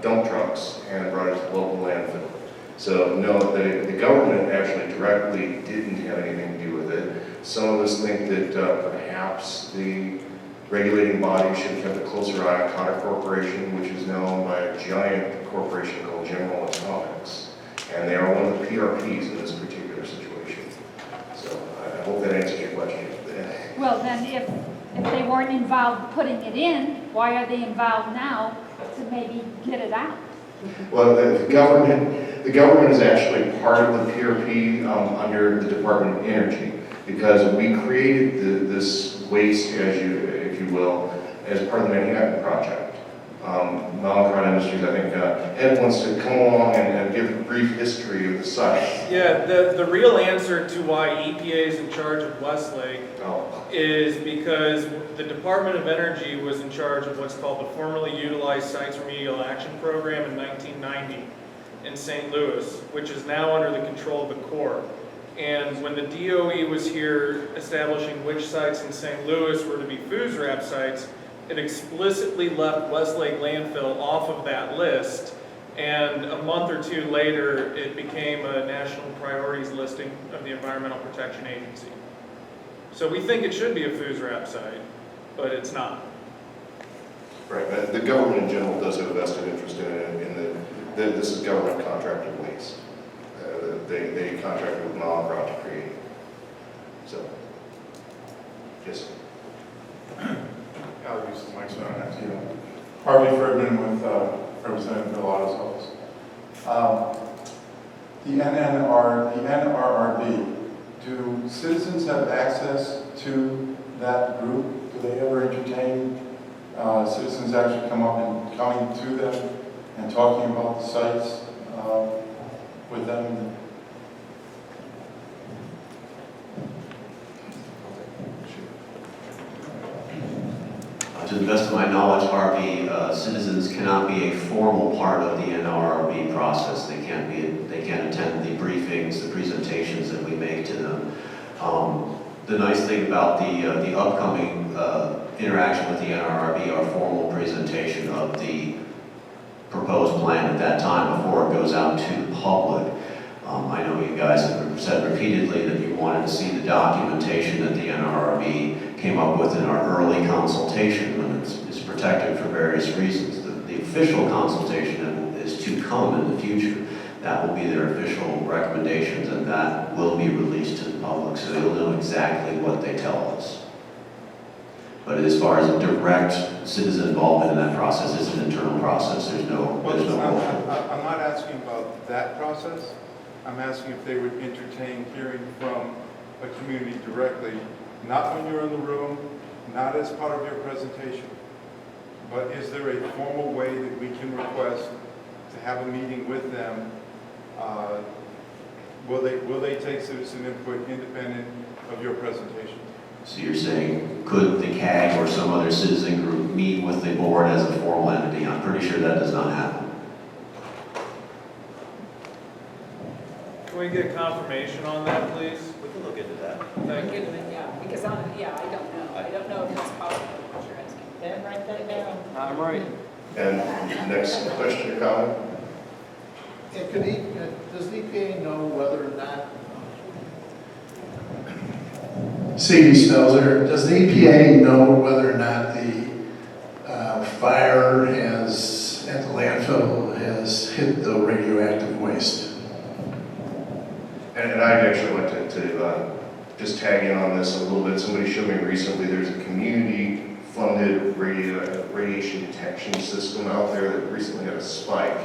dump trucks and brought it to the local landfill. So no, the government actually directly didn't have anything to do with it. Some of us think that perhaps the regulating body should have kept a closer eye on Cotter Corporation, which is now owned by a giant corporation called General Atomics. And they are one of the PRPs in this particular situation. So I hope that answers your question. Well, then If they weren't involved putting it in, why are they involved now to maybe get it out? Well, the government is actually part of the PRP under the Department of Energy, because we created this waste, if you will, as part of the Manhattan Project. Mallinckrodt Industries, I think Ed wants to come along and give a brief history of the site. Yeah, the real answer to why EPA is in charge of Westlake is because the Department of Energy was in charge of what's called the Formerly Utilized Sites Remedial Action Program in 1990 in St. Louis, which is now under the control of the Corps. And when the DOE was here establishing which sites in St. Louis were to be FUSRAP sites, it explicitly left West Lake Landfill off of that list, and a month or two later, it became a national priorities listing of the Environmental Protection Agency. So we think it should be a FUSRAP site, but it's not. Right, but the government in general does have a vested interest in it, this is government contracted waste. They contracted with Mallinckrodt to create it. So, yes. I'll use the mic so I don't have to. Harvey Friedman with Representative Villato's office. The NRRB, do citizens have access to that group? Do they ever entertain citizens actually come up and coming to them and talking about the sites with them? To the best of my knowledge, Harvey, citizens cannot be a formal part of the NRRB process. They can't attend the briefings, the presentations that we make to them. The nice thing about the upcoming interaction with the NRRB, our formal presentation of the proposed plan at that time before it goes out to the public. I know you guys have said repeatedly that you wanted to see the documentation that the NRRB came up with in our early consultation, and it's protected for various reasons. The official consultation is to come in the future. That will be their official recommendations, and that will be released to the public, so you'll know exactly what they tell us. But as far as direct citizen involvement in that process, it's an internal process. There's no. I'm not asking about that process. I'm asking if they would entertain hearing from a community directly, not when you're in the room, not as part of your presentation, but is there a formal way that we can request to have a meeting with them? Will they take citizen input independent of your presentation? So you're saying, could the CAG or some other citizen group meet with the board as a formal entity? I'm pretty sure that does not happen. Can we get confirmation on that, please? We can look into that. Thank you. Yeah, because I don't know if that's possible, what you're asking. Then write that down. I'm right. And next question or comment? Does the EPA know whether or not? C.D. Stelzer, does the EPA know whether or not the fire at the landfill has hit the radioactive waste? And I'd actually like to just tag in on this a little bit. Somebody showed me recently there's a community-funded radiation detection system out there that recently had a spike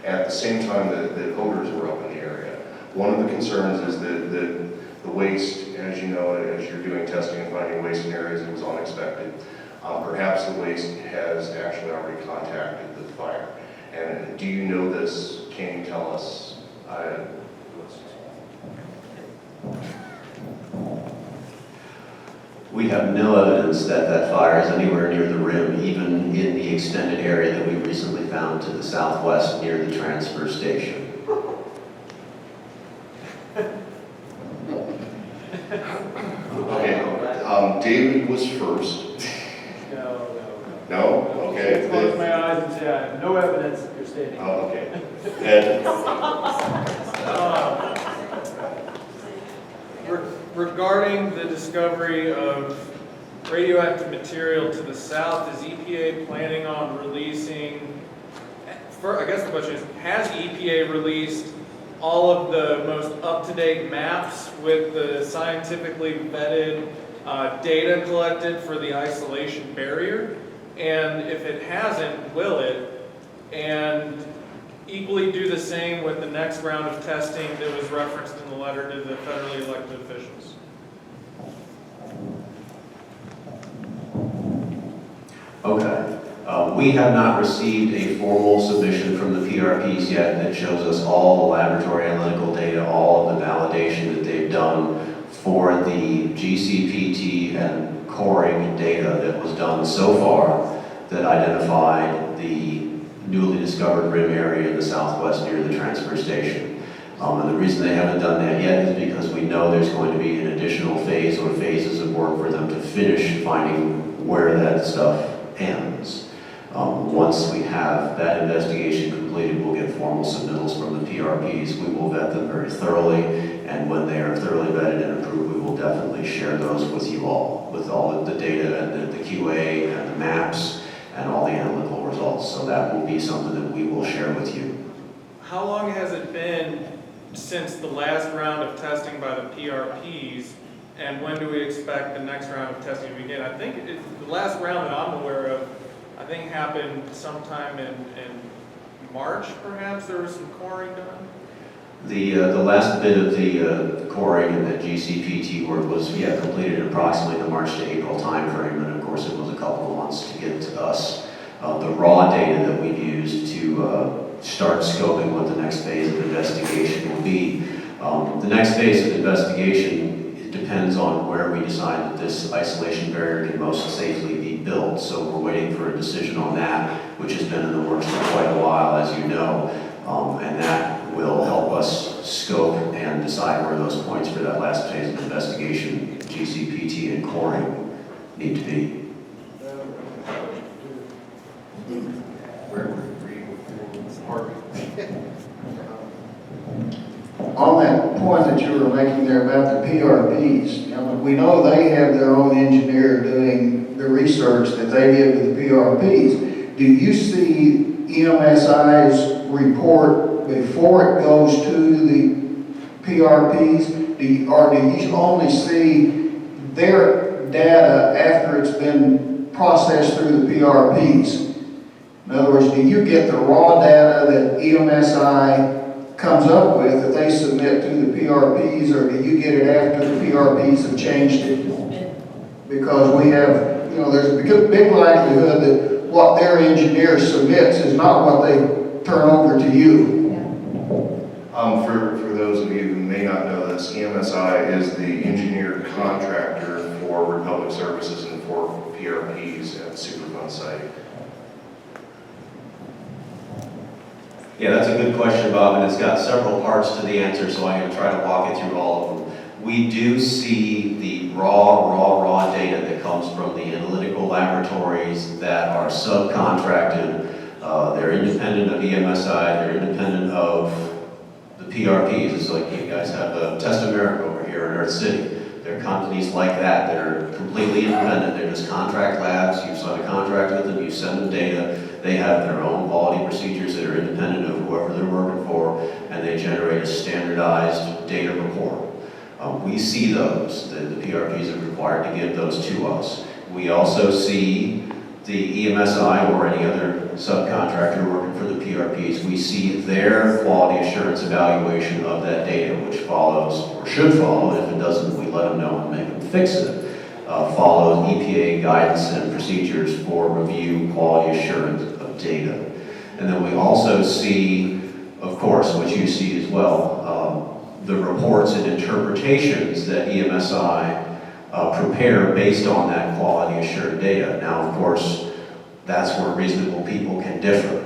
at the same time that odors were up in the area. One of the concerns is that the waste, as you know, as you're doing testing and finding waste in areas, it was unexpected. Perhaps the waste has actually already contacted the fire. And do you know this? Can you tell us? We have no evidence that that fire is anywhere near the rim, even in the extended area that we recently found to the southwest near the transfer station. Okay, David was first. No? Okay. Close my eyes and say, I have no evidence that you're stating. Oh, okay. Ed? Regarding the discovery of radioactive material to the south, is EPA planning on releasing, I guess the question is, has EPA released all of the most up-to-date maps with the scientifically vetted data collected for the isolation barrier? And if it hasn't, will it? And equally do the same with the next round of testing that was referenced in the letter to the federally elected officials. Okay. We have not received a formal submission from the PRPs yet that shows us all the laboratory analytical data, all of the validation that they've done for the GCPT and coring data that was done so far that identified the newly discovered rim area in the southwest near the transfer station. And the reason they haven't done that yet is because we know there's going to be an additional phase or phases of work for them to finish finding where that stuff ends. Once we have that investigation completed, we'll get formal submittals from the PRPs. We will vet them very thoroughly, and when they are thoroughly vetted and approved, we will definitely share those with you all, with all of the data and the QA and the maps and all the analytical results. So that will be something that we will share with you. How long has it been since the last round of testing by the PRPs, and when do we expect the next round of testing to begin? I think the last round that I'm aware of, I think happened sometime in March, perhaps. There was some coring done. The last bit of the coring and the GCPT work was completed approximately the March to April timeframe, and of course it was a couple of months to get to us the raw data that we've used to start scoping what the next phase of investigation will be. The next phase of investigation, it depends on where we decide that this isolation barrier can most safely be built. So we're waiting for a decision on that, which has been in the works for quite a while, as you know, and that will help us scope and decide where those points for that last phase of investigation, GCPT and coring, need to be. On that point that you were making there about the PRPs, we know they have their own engineer doing the research that they give to the PRPs. Do you see EMSI's report before it goes to the PRPs, or do you only see their data after it's been processed through the PRPs? In other words, do you get the raw data that EMSI comes up with that they submit to the PRPs, or do you get it after the PRPs have changed it? Because we have, there's a big likelihood that what their engineer submits is not what they turn over to you. For those of you who may not know this, EMSI is the engineered contractor for Republic Services and for PRPs at the Superfund site. Yeah, that's a good question, Bob, and it's got several parts to the answer, so I'm going to try to walk you through all of them. We do see the raw data that comes from the analytical laboratories that are subcontracted. They're independent of EMSI, they're independent of the PRPs. It's like you guys have Test America over here in Earth City. There are companies like that that are completely independent. They're just contract labs. You sign a contract with them, you send them data. They have their own quality procedures that are independent of whoever they're working for, and they generate a standardized data report. We see those. The PRPs are required to give those to us. We also see the EMSI or any other subcontractor working for the PRPs. We see their quality assurance evaluation of that data, which follows, or should follow. If it doesn't, we let them know and make them fix it. Follows EPA guidance and procedures for review, quality assurance of data. And then we also see, of course, what you see as well, the reports and interpretations that EMSI prepare based on that quality assured data. Now, of course, that's where reasonable people can differ.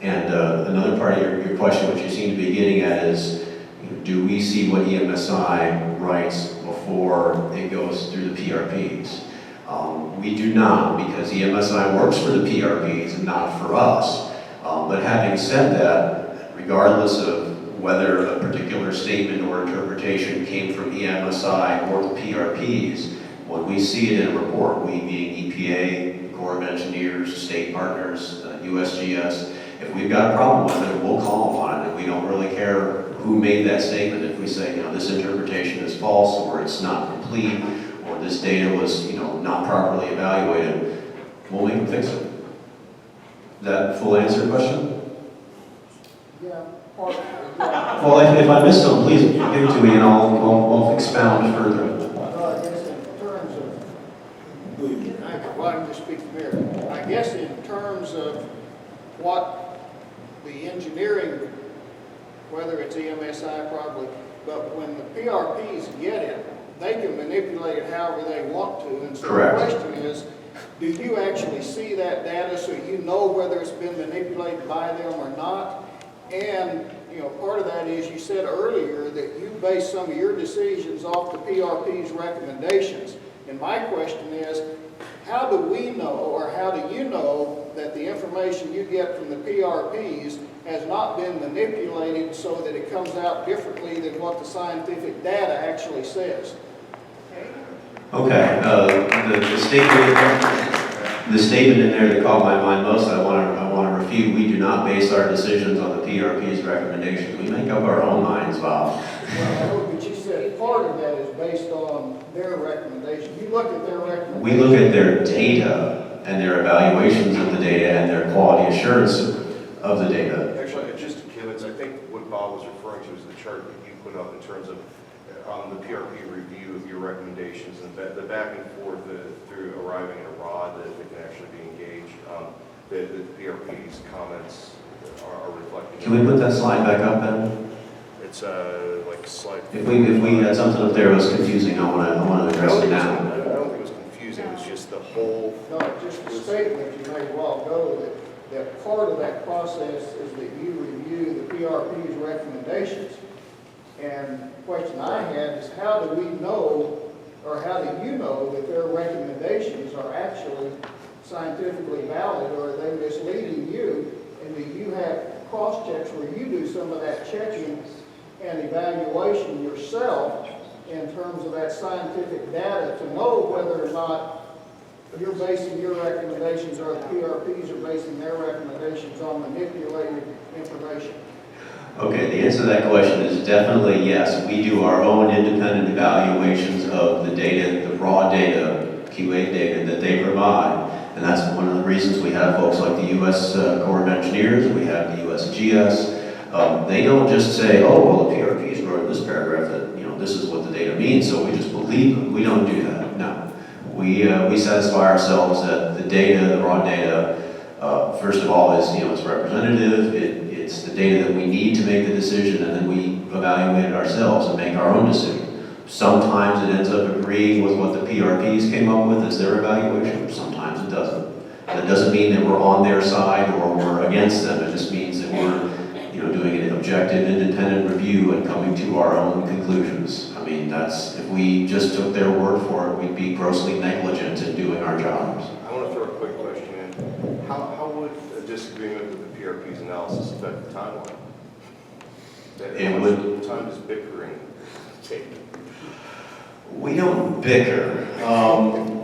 And another part of your question, what you seem to be getting at is, do we see what EMSI writes before it goes through the PRPs? We do not, because EMSI works for the PRPs and not for us. But having said that, regardless of whether a particular statement or interpretation came from EMSI or the PRPs, when we see it in a report, we being EPA, Corps of Engineers, state partners, USGS, if we've got a problem with it, we'll call them on it, and we don't really care who made that statement. If we say, this interpretation is false, or it's not complete, or this data was, not properly evaluated, we'll make them fix it. That full answer question? Yeah, part of it. Well, if I missed some, please give it to me and I'll expound further. I guess in terms of, well, I can just speak from here. I guess in terms of what the engineering, whether it's EMSI probably, but when the PRPs get it, they can manipulate it however they want to. And so Correct. The question is, do you actually see that data so you know whether it's been manipulated by them or not? And part of that is you said earlier that you base some of your decisions off the PRP's recommendations. And my question is, how do we know, or how do you know that the information you get from the PRPs has not been manipulated so that it comes out differently than what the scientific data actually says? Okay, the statement in there that caught my mind most, I want to refute. We do not base our decisions on the PRP's recommendations. We make up our own minds, Bob. Well, but you said part of that is based on their recommendations. You look at their recommendations. We look at their data and their evaluations of the data and their quality assurance of the data. Actually, just to Kivitz, I think what Bob was referring to is the chart that you put up in terms of the PRP review of your recommendations and the back and forth through arriving at a ROD that can actually be engaged. The PRP's comments are reflected. Can we put that slide back up then? It's like slide. If we had something up there that was confusing, I want to address it now. I don't think it was confusing. It's just the whole. No, just the statement you made a while ago that part of that process is that you review the PRP's recommendations. And the question I had is, how do we know, or how do you know that their recommendations are actually scientifically valid, or are they misleading you? And do you have cross-checks where you do some of that checking and evaluation yourself in terms of that scientific data to know whether or not you're basing your recommendations, or the PRPs are basing their recommendations on manipulated information? Okay, the answer to that question is definitely yes. We do our own independent evaluations of the data, the raw data, QA data that they provide. And that's one of the reasons we have folks like the U.S. Corps of Engineers, we have the USGS. They don't just say, oh, well, the PRPs wrote in this paragraph that, this is what the data means, so we just believe them. We don't do that, no. We satisfy ourselves that the data, the raw data, first of all, is, it's representative. It's the data that we need to make the decision, and then we evaluate it ourselves and make our own decision. Sometimes it ends up agreeing with what the PRPs came up with as their evaluation. Sometimes it doesn't. That doesn't mean that we're on their side or we're against them. It just means that we're, doing an objective, independent review and coming to our own conclusions. I mean, if we just took their word for it, we'd be grossly negligent in doing our jobs. I want to throw a quick question in. How would a disagreement with the PRP's analysis affect the timeline? How much time does bickering take? We don't bicker.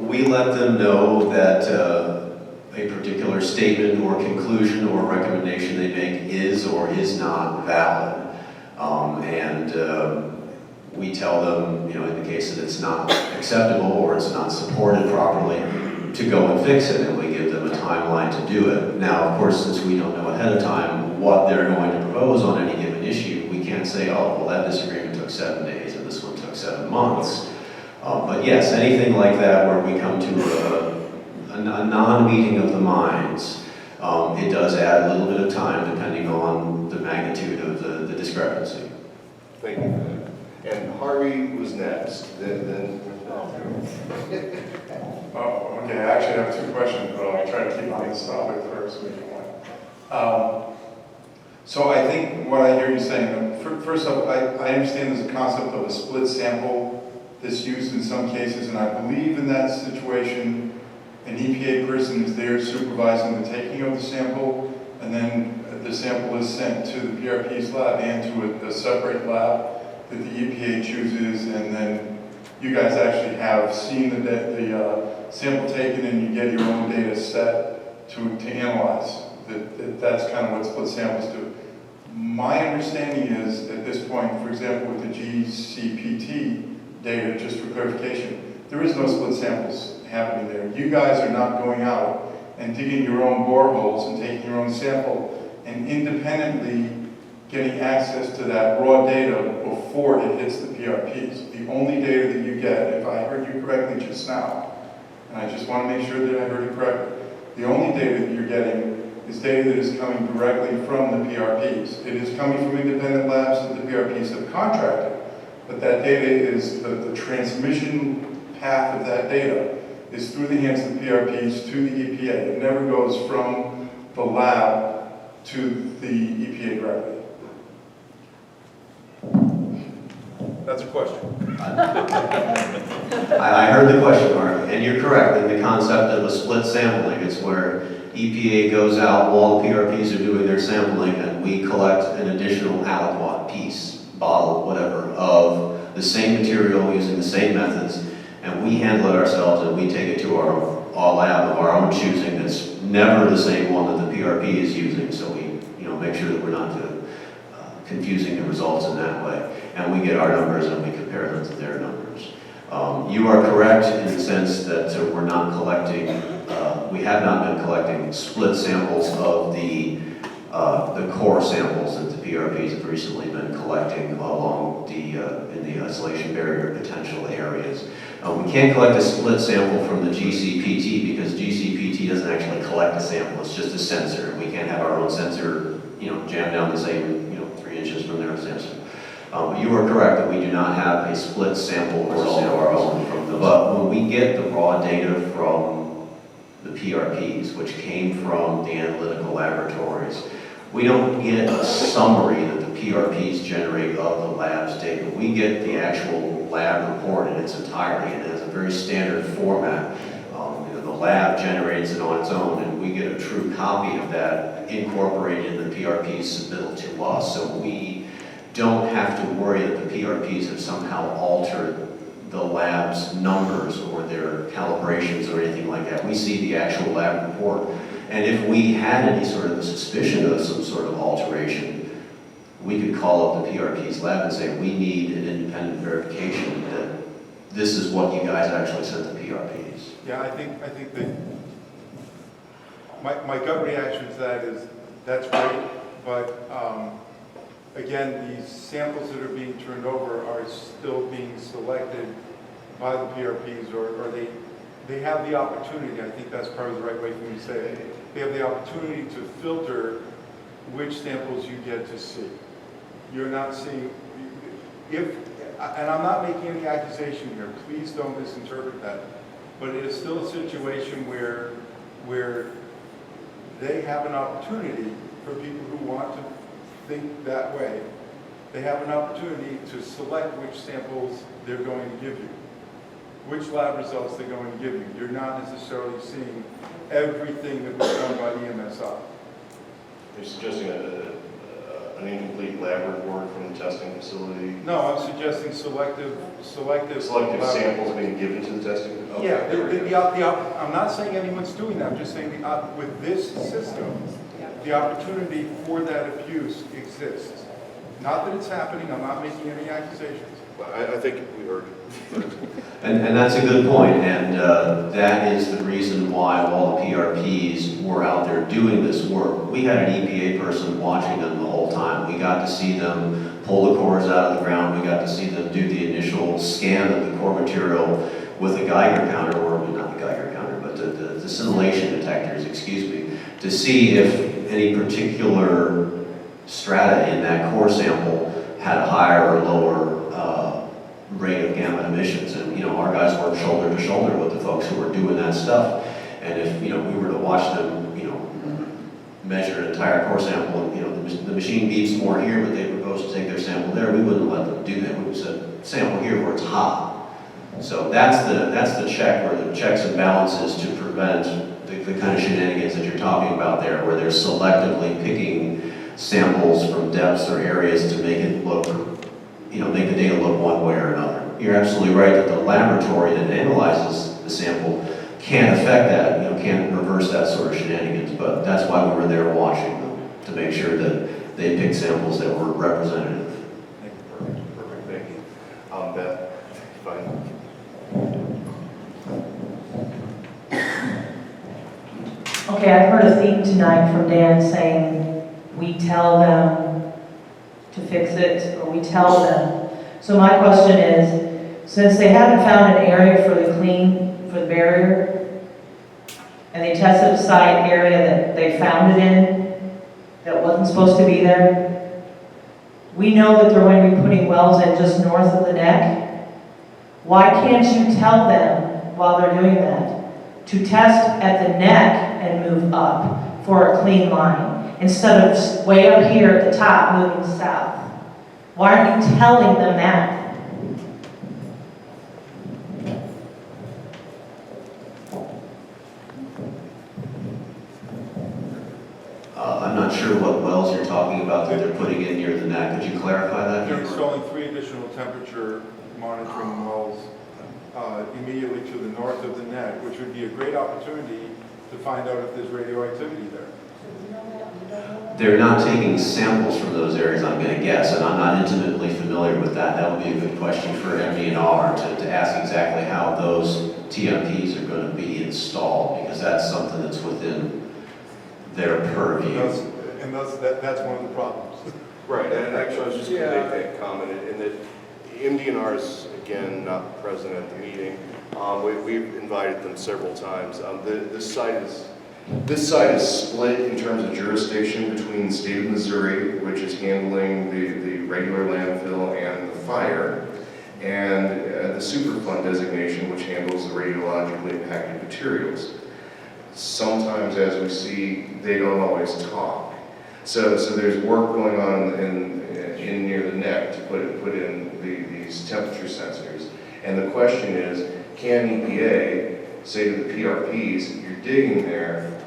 We let them know that a particular statement or conclusion or recommendation they make is or is not valid. We tell them, in the case that it's not acceptable or it's not supported properly, to go and fix it, and we give them a timeline to do it. Now, of course, since we don't know ahead of time what they're going to propose on any given issue, we can't say, oh, well, that disagreement took 7 days and this one took 7 months. But yes, anything like that where we come to a non-meeting of the minds, it does add a little bit of time depending on the magnitude of the discrepancy. Thank you for that. And Harvey was next. Oh, okay, I actually have 2 questions, but I'll try to keep on this topic first. So I think what I hear you saying, first off, I understand there's a concept of a split sample that's used in some cases, and I believe in that situation, an EPA person is there supervising the taking of the sample, and then the sample is sent to the PRP's lab and to a separate lab that the EPA chooses, and then you guys actually have seen the sample taken and you get your own data set to analyze. That's kind of what split samples do. My understanding is, at this point, for example, with the GCPT data, just for clarification, there is no split samples happening there. You guys are not going out and digging your own boreholes and taking your own sample and independently getting access to that raw data before it hits the PRPs. The only data that you get, if I heard you correctly just now, and I just want to make sure that I heard you correctly, the only data that you're getting is data that is coming directly from the PRPs. It is coming from independent labs that the PRPs have contracted, but that data is, the transmission path of that data is through the hands of the PRPs to the EPA. It never goes from the lab to the EPA directly. That's a question. I heard the question, Mark, and you're correct in the concept of a split sampling. It's where EPA goes out while the PRPs are doing their sampling, and we collect an additional aliquot piece, bottle, whatever, of the same material using the same methods, and we handle it ourselves, and we take it to our lab of our own choosing. That's never the same one that the PRP is using, so we make sure that we're not confusing the results in that way. And we get our numbers and we compare them to their numbers. You are correct in the sense that we're not collecting, we have not been collecting split samples of the core samples that the PRPs have recently been collecting along in the isolation barrier potential areas. We can't collect a split sample from the GCPT because GCPT doesn't actually collect a sample, it's just a sensor. We can't have our own sensor, jam down the same, 3 inches from their sensor. You are correct that we do not have a split sample result of our own from those. But when we get the raw data from the PRPs, which came from the analytical laboratories, we don't get a summary that the PRPs generate of the lab's data. We get the actual lab report in its entirety, and it has a very standard format. The lab generates it on its own, and we get a true copy of that incorporated in the PRP's submittal to us. So we don't have to worry that the PRPs have somehow altered the lab's numbers or their calibrations or anything like that. We see the actual lab report. And if we had any sort of a suspicion of some sort of alteration, we could call up the PRP's lab and say, we need an independent verification that this is what you guys actually sent the PRPs. Yeah, I think that my gut reaction to that is that's great, but again, these samples that are being turned over are still being selected by the PRPs, or they have the opportunity, I think that's probably the right way for me to say it, they have the opportunity to filter which samples you get to see. You're not seeing, and I'm not making any accusation here, please don't misinterpret that, but it is still a situation where they have an opportunity for people who want to think that way. They have an opportunity to select which samples they're going to give you, which lab results they're going to give you. You're not necessarily seeing everything that was done by the MSI. You're suggesting an incomplete lab report from the testing facility? No, I'm suggesting selective samples being given to the testing? Okay. Yeah, I'm not saying anyone's doing that. I'm just saying with this system, the opportunity for that abuse exists. Not that it's happening. I'm not making any accusations. I think we heard. And that's a good point, and that is the reason why all the PRPs were out there doing this work. We had an EPA person watching them the whole time. We got to see them pull the cores out of the ground. We got to see them do the initial scan of the core material with a Geiger counter, or not the Geiger counter, but the scintillation detectors, excuse me, to see if any particular strata in that core sample had a higher or lower rate of gamma emissions. And our guys work shoulder to shoulder with the folks who are doing that stuff. And if we were to watch them measure an entire core sample, the machine beeps more here, but they propose to take their sample there, we wouldn't let them do that. We would say sample here where it's hot. So that's the check, where the checks and balances to prevent the kind of shenanigans that you're talking about there, where they're selectively picking samples from depths or areas to make it look, make the data look one way or another. You're absolutely right that the laboratory that analyzes the sample can't affect that, can't reverse that sort of shenanigans, but that's why we were there watching them, to make sure that they picked samples that were representative. Perfect, thank you. Beth, fine. Okay, I've heard a theme tonight from Dan saying, we tell them to fix it, or we tell them. So my question is, since they haven't found an area for the barrier, and they tested a site area that they found it in, that wasn't supposed to be there, we know that they're going to be putting wells in just north of the neck. Why can't you tell them while they're doing that to test at the neck and move up for a clean line instead of way up here at the top moving south? Why aren't you telling them that? I'm not sure what wells you're talking about that they're putting in near the neck. Could you clarify that? They're installing 3 additional temperature monitoring wells immediately to the north of the neck, which would be a great opportunity to find out if there's radioactivity there. They're not taking samples from those areas, I'm going to guess, and I'm not intimately familiar with that. That would be a good question for MDNR to ask exactly how those TMPs are going to be installed, because that's something that's within their purview. That's one of the problems. Right, and actually I was just going to make that comment, in that MDNR is, again, not present at the meeting. We've invited them several times. This site is split in terms of jurisdiction between the state of Missouri, which is handling the regular landfill and the fire, and the Superfund designation, which handles the radiologically impacted materials. Sometimes, as we see, they don't always talk. So there's work going on in near the neck to put in these temperature sensors. And the question is, can EPA say to the PRPs, you're digging there,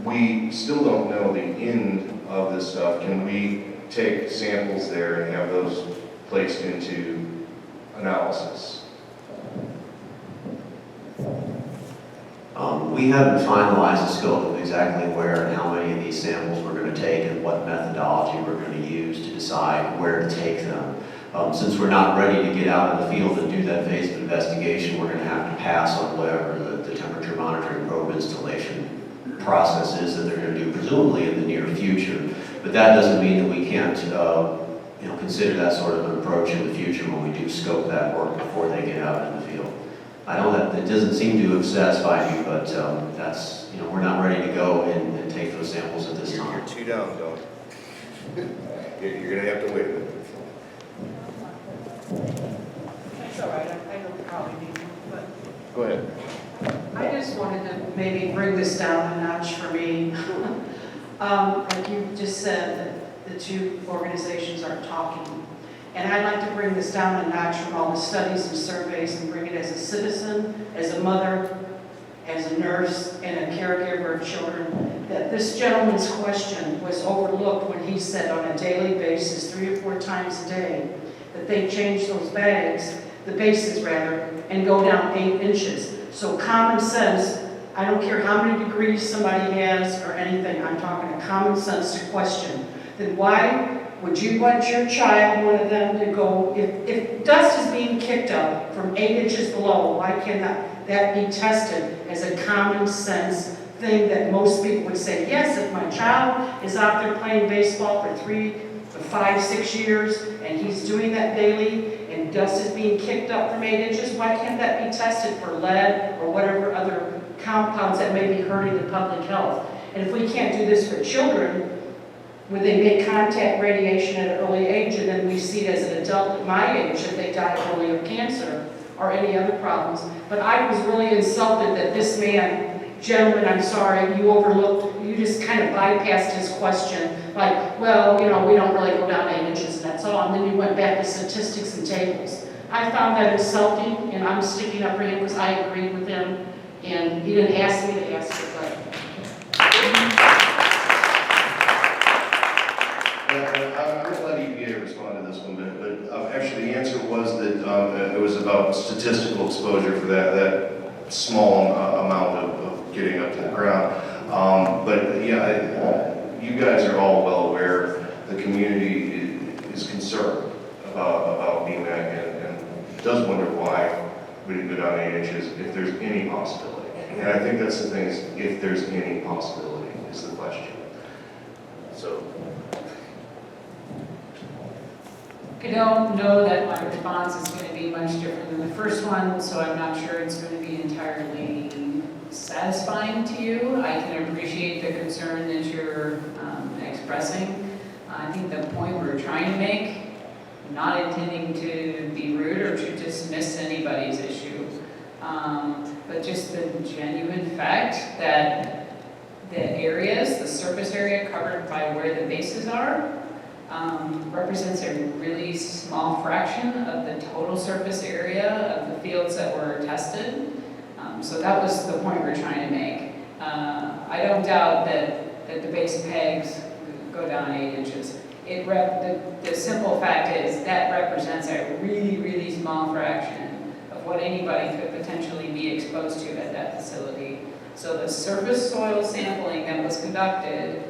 we still don't know the end of this stuff. Can we take samples there and have those placed into analysis? We haven't finalized the scope of exactly where and how many of these samples we're going to take and what methodology we're going to use to decide where to take them. Since we're not ready to get out in the field and do that phase of investigation, we're going to have to pass on whatever the temperature monitoring probe installation process is that they're going to do, presumably in the near future. But that doesn't mean that we can't consider that sort of an approach in the future when we do scope that work before they get out in the field. I know that it doesn't seem to have satisfied you, but that's, we're not ready to go and take those samples at this time. You're 2 down, Don. You're going to have to wait a minute. That's all right, I don't probably need you, but Go ahead. I just wanted to maybe bring this down a notch for me. Like you just said, that the two organizations aren't talking. And I'd like to bring this down a notch from all the studies and surveys and bring it as a citizen, as a mother, as a nurse, and a caregiver of children, that this gentleman's question was overlooked when he said on a daily basis, 3 or 4 times a day, that they change those bags, the bases rather, and go down 8 inches. So common sense, I don't care how many degrees somebody has or anything, I'm talking a common sense question. Then why would you want your child, one of them, to go, if dust is being kicked up from 8 inches below, why cannot that be tested as a common sense thing that most people would say, yes, if my child is out there playing baseball for 3 to 5, 6 years, and he's doing that daily, and dust is being kicked up from 8 inches, why can't that be tested for lead or whatever other compounds that may be hurting the public health? And if we can't do this for children, when they make contact radiation at an early age, and then we see it as an adult at my age that they die early of cancer or any other problems. But I was really insulted that this man, gentlemen, I'm sorry, you overlooked, you just kind of bypassed his question. Like, well, we don't really go down 8 inches and that's all. And then you went back to statistics and tables. I found that insulting, and I'm sticking up for him because I agreed with him. And he didn't ask me to ask it, but. I'm going to let EPA respond to this one, but actually the answer was that it was about statistical exposure for that small amount of getting up to the ground. But yeah, you guys are all well aware the community is concerned about BMAC and does wonder why we didn't go down 8 inches, if there's any possibility. And I think that's the thing, is if there's any possibility is the question. So. I don't know that my response is going to be much different than the first one, so I'm not sure it's going to be entirely satisfying to you. I can appreciate the concern that you're expressing. I think the point we're trying to make, not intending to be rude or to dismiss anybody's issue, but just the genuine fact that the areas, the surface area covered by where the bases are, represents a really small fraction of the total surface area of the fields that were tested. So that was the point we're trying to make. I don't doubt that the base pegs go down 8 inches. The simple fact is that represents a really, really small fraction of what anybody could potentially be exposed to at that facility. So the surface soil sampling that was conducted,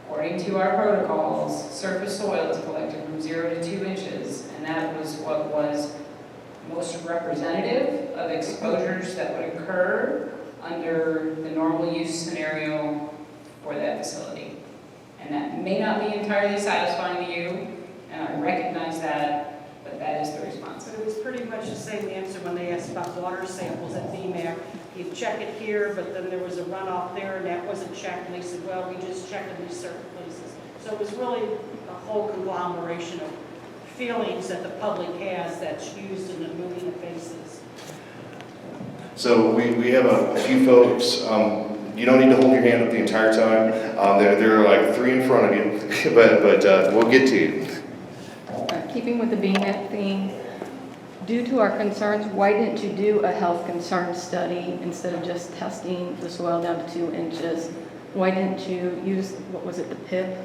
according to our protocols, surface soil is collected from 0 to 2 inches, and that was what was most representative of exposures that would occur under the normal use scenario for that facility. And that may not be entirely satisfying to you, and I recognize that, but that is the response. But it was pretty much the same answer when they asked about water samples at BMAC. You check it here, but then there was a runoff there, and that wasn't checked, and they said, well, we just checked in these certain places. So it was really a whole conglomeration of feelings that the public has that's used in the moving of faces. So we have a few folks, you don't need to hold your hand up the entire time. There are like 3 in front of you, but we'll get to you. Keeping with the BMAC theme, due to our concerns, why didn't you do a health concern study instead of just testing the soil down to 2 inches? Why didn't you use, what was it, the PIP?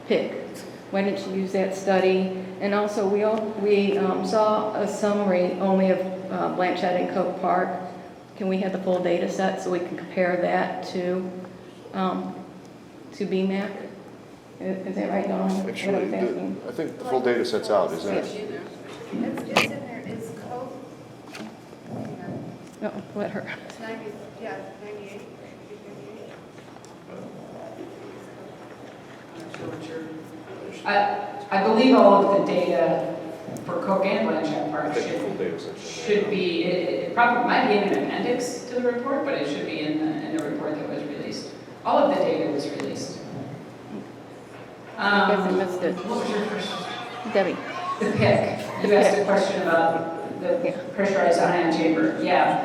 PIC. Why didn't you use that study? And also, we saw a summary only of Blanchette and Coke Park. Can we have the full data set so we can compare that to BMAC? Is that right, Don? Actually, I think the full data set's out, isn't it? It's in there, it's Coke. No, let her. It's 90, yeah, 98. I believe all of the data for Coke and Blanchette Park should be, it probably might be in an appendix to the report, but it should be in the report that was released. All of the data was released. I guess I missed it. What was your first? Debbie. The PIC. You asked a question about the pressurized ion chamber. Yeah.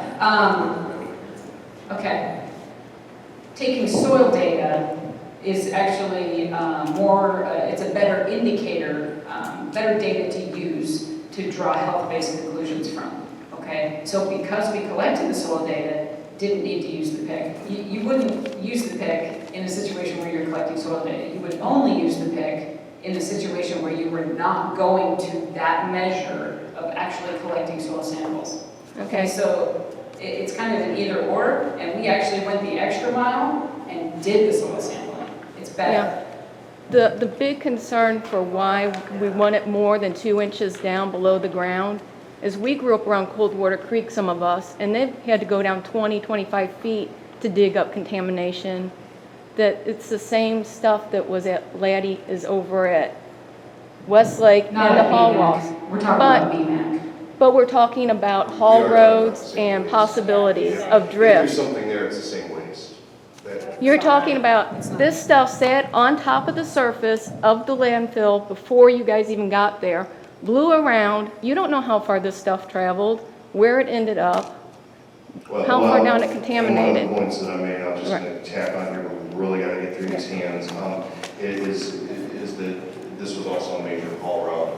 Okay. Taking soil data is actually it's a better indicator, better data to use to draw health-based conclusions from, okay? So because we collected the soil data, didn't need to use the PIC. You wouldn't use the PIC in a situation where you're collecting soil data. You would only use the PIC in a situation where you were not going to that measure of actually collecting soil samples. Okay, so it's kind of an either or, and we actually went the extra mile and did the soil sampling. It's better. Yeah. The big concern for why we want it more than 2 inches down below the ground is we grew up around Coldwater Creek, some of us, and they had to go down 20, 25 feet to dig up contamination. That it's the same stuff that was at Laddie is over at West Lake Not and the at Hall BMAC. walls. We're talking about BMAC. But we're talking about haul roads and possibilities of If drift. there's something there, it's the same waste. You're talking about this stuff sat on top of the surface of the landfill before you guys even got there, blew around. You don't know how far this stuff traveled, where it ended up, how far down it contaminated. One of the points that I made, I'm just going to tack on here, but we really got to get through these hands, is that this was also a major haul route.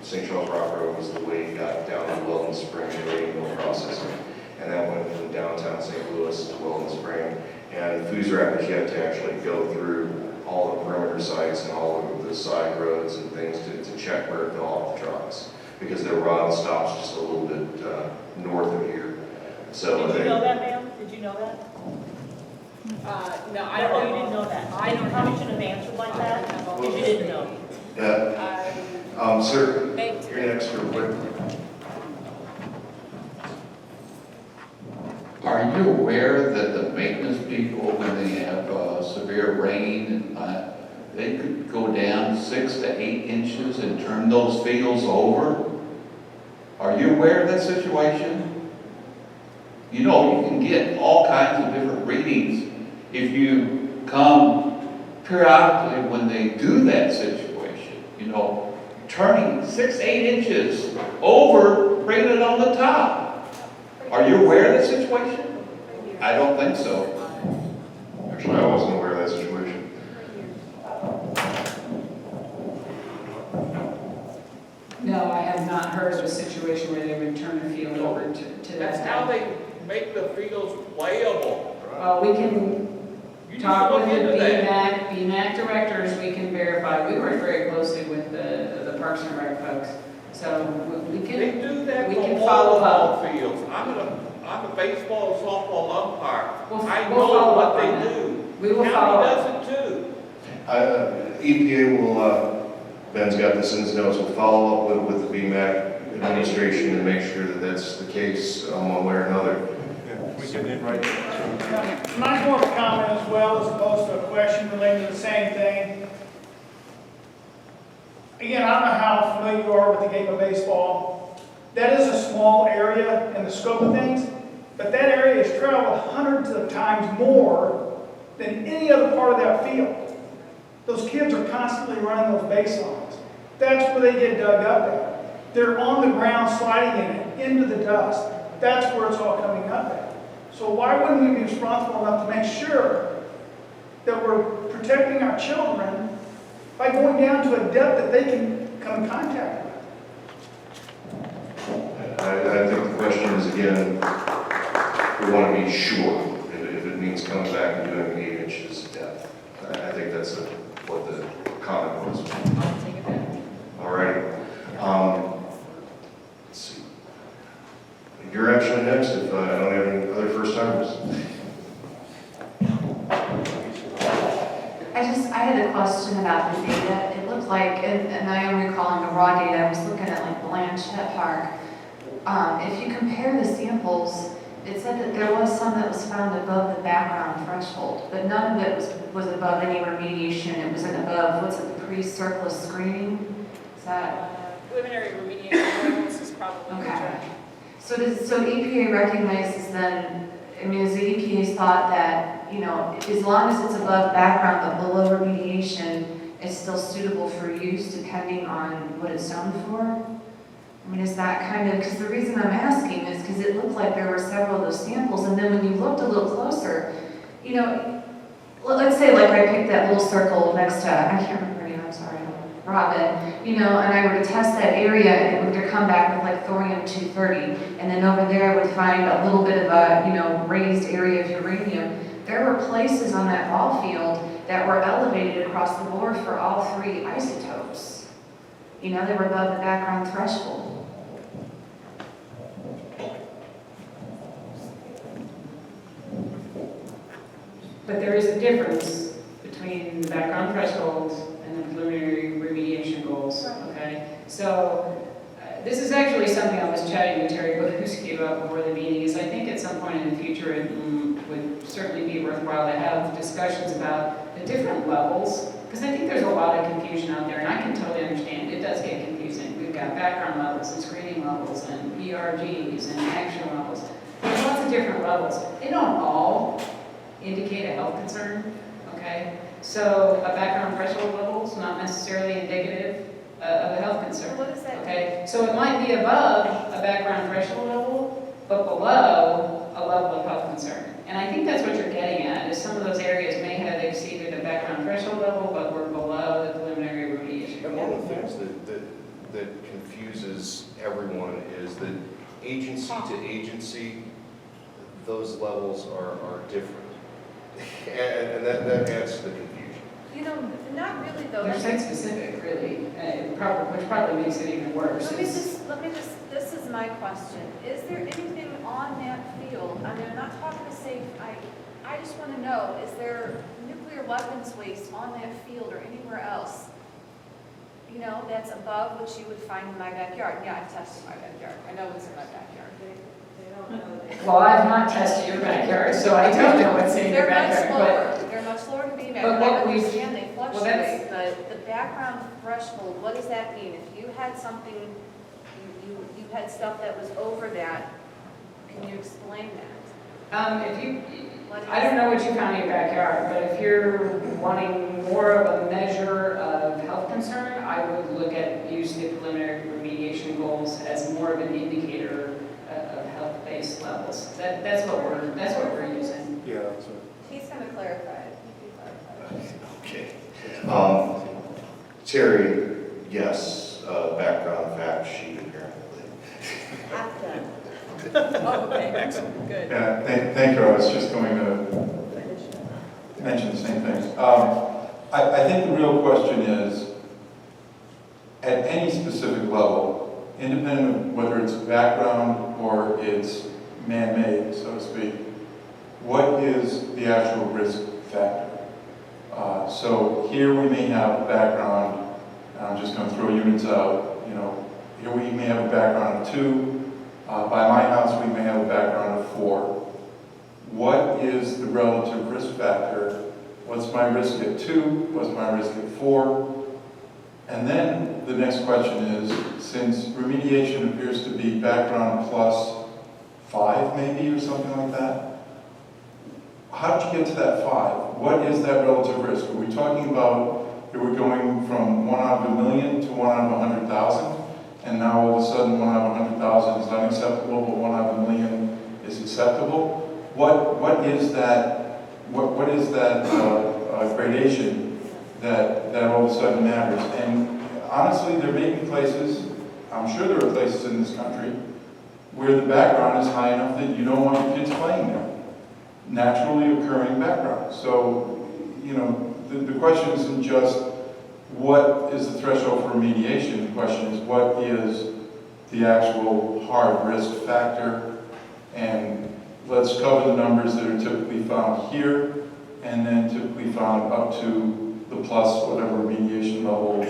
St. Charles Rock Road was the way you got down to Weldon Spring and Rainbow processing. And that went from downtown St. Louis to Weldon Spring. And Foosrap has yet to actually go through all the perimeter sites and all of the side roads and things to check where it fell off the trucks. Because their rod stops just a little bit north of here. So Did you know that, ma'am? Did you know that? No, I Oh, don't you know. didn't know that. I probably shouldn't have answered like that, because you didn't know. Yeah. Sir, you're next real quick. Are you aware that the maintenance people, when they have severe rain, they could go down 6 to 8 inches and turn those fields over? Are you aware of that situation? You know, you can get all kinds of different readings if you come periodically when they do that situation. You know, turning 6, 8 inches over, bringing it on the top. Are you aware of that situation? I don't think so. Actually, I wasn't aware of that situation. No, I have not heard of a situation where they would turn the field over to that. That's how they make the fields playable. We can You talk need with to the look into that. BMAC directors, we can verify. We work very closely with the Parks and Rec folks. So we can, They do that we for can all follow the up. ball fields. I'm a baseball, softball umpire. We'll I we'll know follow what up on they that. do. We will follow up. County does it too. EPA will, Ben's got this in his notes, will follow up with the BMAC administration and make sure that that's the case one way or another. Yeah, we can invite you. Mine's more of a comment as well, as opposed to a question relating to the same thing. Again, I don't know how familiar you are with the game of baseball. That is a small area in the scope of things, but that area is traveled hundreds of times more than any other part of that field. Those kids are constantly running those base lines. That's where they get dug up at. They're on the ground sliding in it, into the dust. That's where it's all coming up at. So why wouldn't we be responsible enough to make sure that we're protecting our children by going down to a depth that they can come in contact with? I think the question is, again, we want to be sure if it means coming back and doing 8 inches depth. I think that's what the comment was. I'll take it back. All right. Let's see. You're actually next if I don't have any other first timers. I had a question about the data. It looked like, and I am recalling the raw data, I was looking at like Blanchette Park. If you compare the samples, it said that there was some that was found above the background threshold, but none of it was above any remediation. It was above, what's it, the pre-surplus screening? Is that? Preliminary remediation levels is probably the Okay. term. So EPA recognizes then, I mean, is the EPA's thought that, you know, as long as it's above background but below remediation, it's still suitable for use depending on what it's zoned for? I mean, is that kind of, because the reason I'm asking is because it looked like there were several of those samples, and then when you looked a little closer, you know, let's say like I picked that little circle next to, I can't remember her name, I'm sorry, Robin, you know, and I were to test that area and it were to come back with like thorium-230, and then over there I would find a little bit of a, you know, raised area of uranium. There were places on that ball field that were elevated across the board for all 3 isotopes. You know, they were above the background threshold. But there is a difference between the background thresholds and the preliminary remediation goals, okay? So this is actually something I was chatting with Terry Boguski about before the meeting, is I think at some point in the future it would certainly be worthwhile to have discussions about the different levels, because I think there's a lot of confusion out there, and I can totally understand. It does get confusing. We've got background levels and screening levels and ERGs and action levels. There's lots of different levels. They don't all indicate a health concern, okay? So a background threshold level is not necessarily indicative of a health concern. What does that mean? Okay, so it might be above a background threshold level, but below a level of health concern. And I think that's what you're getting at, is some of those areas may have exceeded a background threshold level, but were below the preliminary remediation. And one of the things that confuses everyone is that agency to agency, those levels are different. And that adds to the confusion. You know, not really though. They're site-specific, really, which probably makes it even worse. Let me just, this is my question. Is there anything on that field, I mean, I'm not talking to safe, I just want to know, is there nuclear weapons waste on that field or anywhere else? You know, that's above what you would find in my backyard. Yeah, I've tested my backyard. I know what's in my backyard. They don't know that. Well, I've not tested your backyard, so I don't know what's in your They're much backyard, lower, they're much lower than BMAC, but and I what we've- understand they well, fluctuate, but the background threshold, what does that mean? If you had something, you had stuff that was over that, can you explain that? If you, I don't know what you found in your backyard, but if you're wanting more of a measure of health concern, I would look at using the preliminary remediation goals as more of an indicator of health-based levels. That's what we're using. Yeah, that's it. He's gonna clarify it. He can clarify it. Okay. Terry, yes, background fact sheet apparently. Oh, okay, excellent, good. Yeah, thank you. I was just going to mention the same thing. I think the real question is, at any specific level, independent of whether it's background or it's man-made, so to speak, what is the actual risk factor? So here we may have a background, I'm just going to throw units out, here we may have a background of 2. By my house, we may have a background of 4. What is the relative risk factor? What's my risk at 2? What's my risk at 4? And then the next question is, since remediation appears to be background plus 5 maybe, or something like that, how did you get to that 5? What is that relative risk? Are we talking about that we're going from 1 out of a million to 1 out of 100,000? And now all of a sudden 1 out of 100,000 is unacceptable, but 1 out of a million is acceptable? What is that? What is that gradation that all of a sudden matters? And honestly, there may be places, I'm sure there are places in this country, where the background is high enough that you don't want your kids playing there. Naturally occurring background. So, the question isn't just what is the threshold for remediation. The question is what is the actual hard risk factor, and let's cover the numbers that are typically found here and then typically found up to the plus whatever remediation level.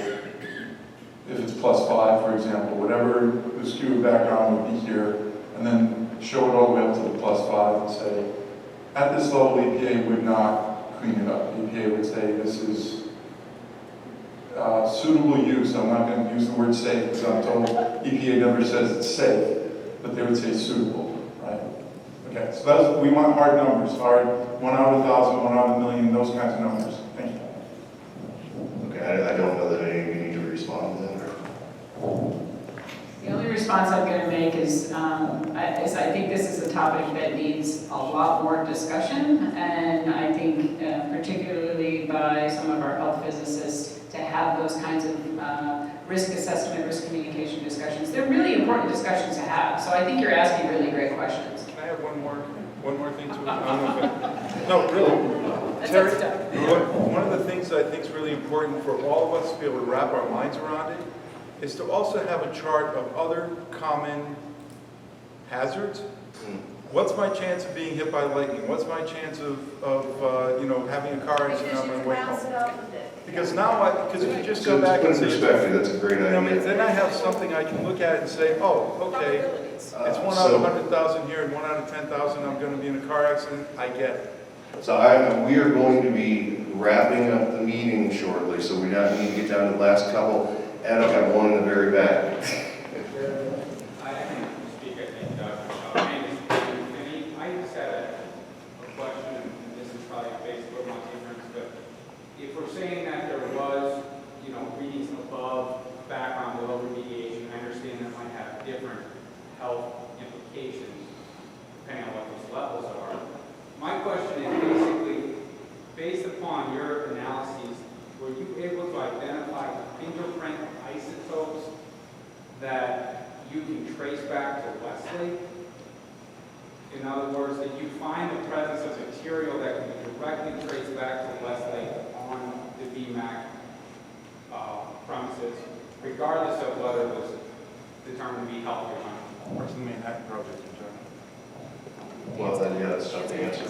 If it's plus 5, for example, whatever the skew background would be here, and then show it all the way up to the plus 5 and say, at this level, EPA would not clean it up. EPA would say this is suitable use. I'm not going to use the word safe because I'm told EPA never says it's safe, but they would say suitable, right? Okay, so we want hard numbers, hard 1 out of 1,000, 1 out of a million, those kinds of numbers. Thank you. Okay, I don't know that any of you need to respond to that. The only response I'm going to make is I think this is a topic that needs a lot more discussion, and I think particularly by some of our health physicists to have those kinds of risk assessment, risk communication discussions. They're really important discussions to have, so I think you're asking really great questions. Can I have one more thing to it? I don't know if no, really. Terry, one of the things that I think is really important for all of us to be able to wrap our minds around it is to also have a chart of other common hazards. What's my chance of being hit by lightning? What's my chance of having a car accident on my way home? Because now, because if you just go back and say, that's a great idea. then I have something I can look at and say, oh, okay, it's 1 out of 100,000 here and 1 out of 10,000 I'm going to be in a car accident. I get it. So we are going to be wrapping up the meeting shortly, so we now need to get down to the last couple. And I've got one in the very back. I can speak, I think, I just had a question, and this is probably a Facebook, not difference, but if we're saying that there was, readings above background, below remediation, I understand that might have different health implications depending on what those levels are. My question is basically, based upon your analyses, were you able to identify fingerprint isotopes that you can trace back to West Lake? In other words, that you find the presence of material that can be directly traced back to West Lake on the BMAC premises, regardless of whether it was determined to be healthy or not? What's the Manhattan Project in general? Well, then, yeah, that's tough to answer.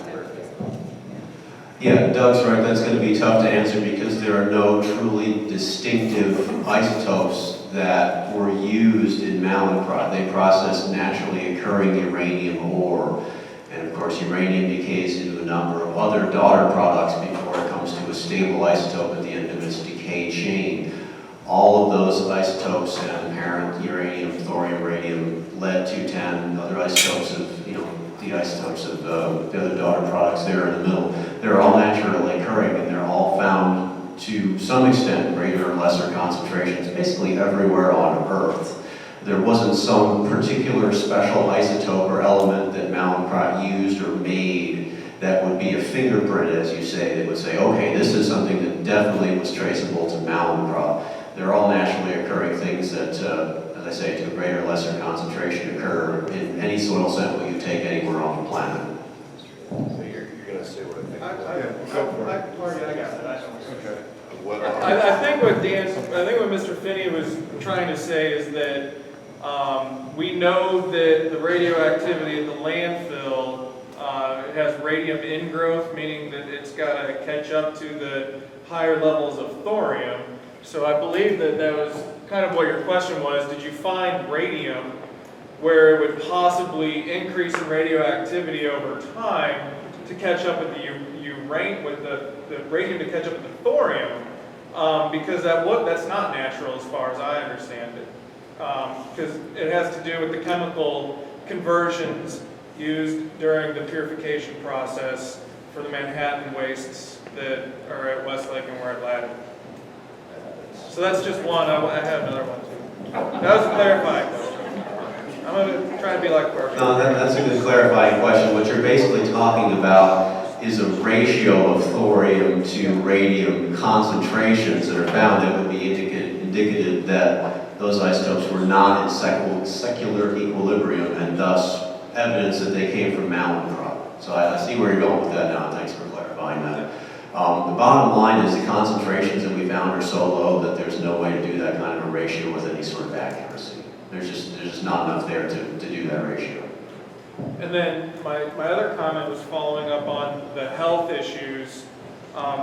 Yeah, Doug's right. That's going to be tough to answer because there are no truly distinctive isotopes that were used in Malin. They process naturally occurring uranium ore. course, uranium decays into a number of other daughter products before it comes to a stable isotope at the end of its decay chain. All of those isotopes and parent uranium, thorium, radium, lead-210, other isotopes of, the isotopes of the other daughter products there in the middle, they're all naturally occurring, and they're all found to some extent, greater or lesser concentrations, basically everywhere on Earth. There wasn't some particular special isotope or element that Mallinckrodt used or made that would be a fingerprint, as you say, that would say, okay, this is something that definitely was traceable to Mallinckrodt. They're all naturally occurring things that, as I say, to a greater or lesser concentration occur in any soil sample you take anywhere on the planet. So you're going to say what I think? I got it. Okay. I think what Mr. Finney was trying to say is that we know that the radioactivity at the landfill has radium ingrowth, meaning that it's got to catch up to the higher levels of thorium. So I believe that was kind of what your question was. Did you find radium where it would possibly increase in radioactivity over time to catch up with the radium to catch up with the thorium? Because that's not natural as far as I understand it. Because it has to do with the chemical conversions used during the purification process for the Manhattan wastes that are at West Lake and we're at Ladder. So that's just one. I have another one too. That was a clarifying question. I'm going to try to be like perfect. No, that's a good clarifying question. What you're basically talking about is a ratio of thorium to radium concentrations that are found that would be indicative that those isotopes were not in secular equilibrium, and thus evidence that they came from Mallinckrodt. So I see where you're going with that now, and thanks for clarifying that. The bottom line is the concentrations that we found are so low that there's no way to do that kind of a ratio with any sort of accuracy. There's just not enough there to do that ratio. And then my other comment was following up on the health issues.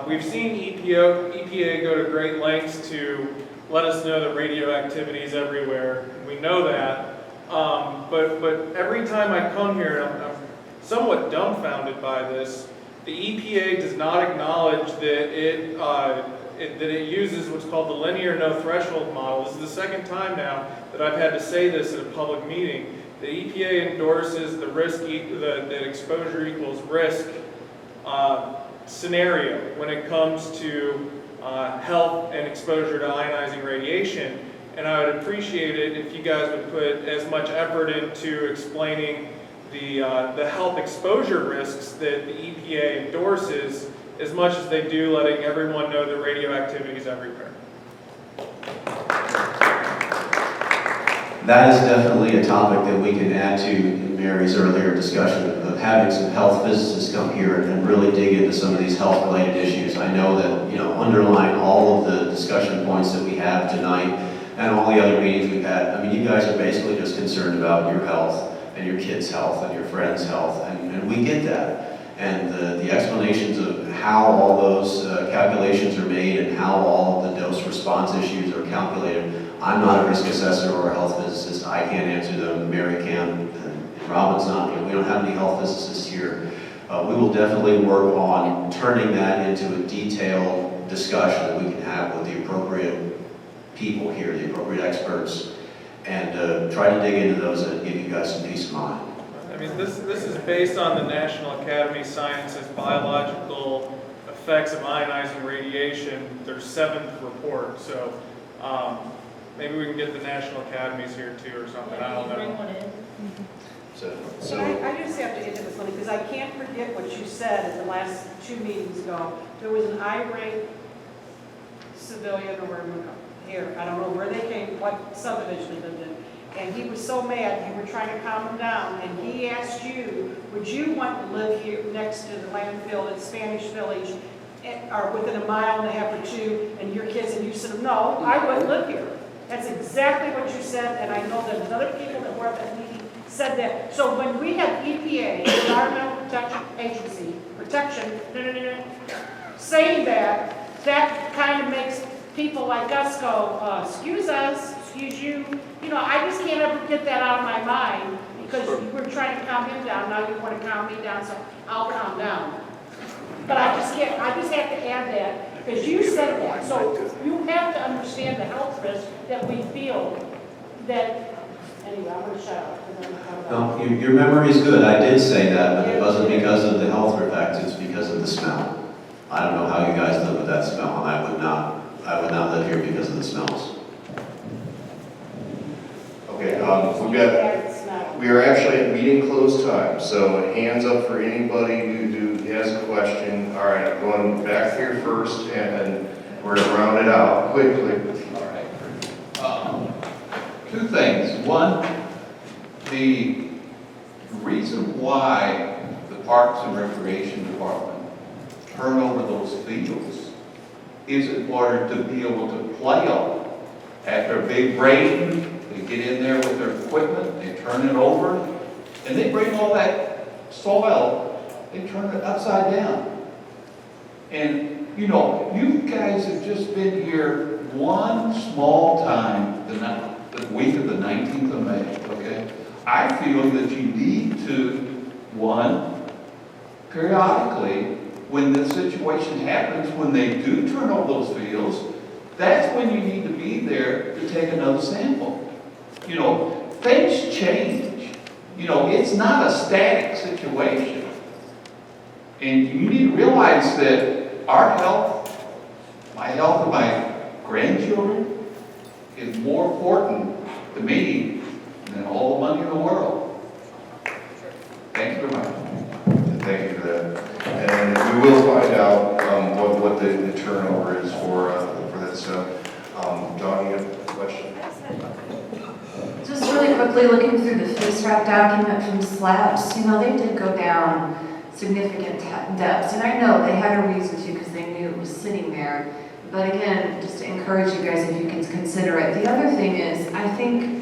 We've seen EPA go to great lengths to let us know that radioactivity is everywhere. We know that. But every time I come here, I'm somewhat dumbfounded by this. The EPA does not acknowledge that it uses what's called the linear no threshold model. This is the second time now that I've had to say this at a public meeting. The EPA endorses the that exposure equals risk scenario when it comes to health and exposure to ionizing radiation. And I would appreciate it if you guys would put as much effort into explaining the health exposure risks that the EPA endorses as much as they do letting everyone know that radioactivity is everywhere. That is definitely a topic that we can add to Mary's earlier discussion of having some health physicists come here and really dig into some of these health-related issues. I know that, underlying all of the discussion points that we have tonight and all the other meetings we've had, you guys are basically just concerned about your health and your kids' health and your friends' health, and we get that. And the explanations of how all those calculations are made and how all the dose response issues are calculated, I'm not a risk assessor or a health physicist. I can't answer them. Mary can, and Robin's not. We don't have any health physicists here. We will definitely work on turning that into a detailed discussion that we can have with the appropriate people here, the appropriate experts, and try to dig into those and give you guys some peace of mind. This is based on the National Academy of Sciences biological effects of ionizing radiation, their 7th report. So maybe we can get the National Academies here too or something. I don't know. So I just have to interrupt something because I can't forget what you said at the last 2 meetings ago. There was an irate civilian or wherever here. I don't know where they came, what subdivision they lived in. And he was so mad, you were trying to calm him down, and he asked you, would you want to live here next to the landfill in Spanish Village, or within a mile and a half or 2, and your kids, and you said, no, I wouldn't live here. That's exactly what you said, and I know that other people that were at that meeting said that. So when we have EPA, Environmental Protection Agency, saying that, that kind of makes people like us go, excuse us, excuse you. I just can't ever get that out of my mind because you were trying to calm him down, now you want to calm me down, so I'll calm down. But I just have to add that, because you said that, so you have to understand the health risk that we feel that, anyway, I'm going to shut up. 'Cause I'm coming up. No, your memory's good. I did say that, but it wasn't because of the health effects, it's because of the smell. I don't know how you guys live with that smell, and I would not live here because of the smells. Okay, we are actually at meeting close time, so hands up for anybody who has a question. All right, I'm going back here first, and we're gonna round it out quickly. All right. Two things. One, the reason why the Parks and Recreation Department turn over those fields is in order to be able to play on them. After a big rain, they get in there with their equipment, they turn it over, and they bring all that soil, they turn it upside down. And, you know, you guys have just been here one small time, the week of the 19th of May, okay? I feel that you need to, one, periodically, when the situation happens, when they do turn over those fields, that's when you need to be there to take another sample. You know, things change. You know, it's not a static situation. And you need to realize that our health, my health of my grandchildren, is more important to me than all the money in the world. Thank you very much. Thank you for that. And we will find out what the turnover is for that stuff. Dawn, you have a question? Just really quickly, looking through the FISRAC document from SLAPS, you know, they did go down significant depths, and I know they had a reason to because they knew it was sitting there. But again, just to encourage you guys if you can consider it. The other thing is, I think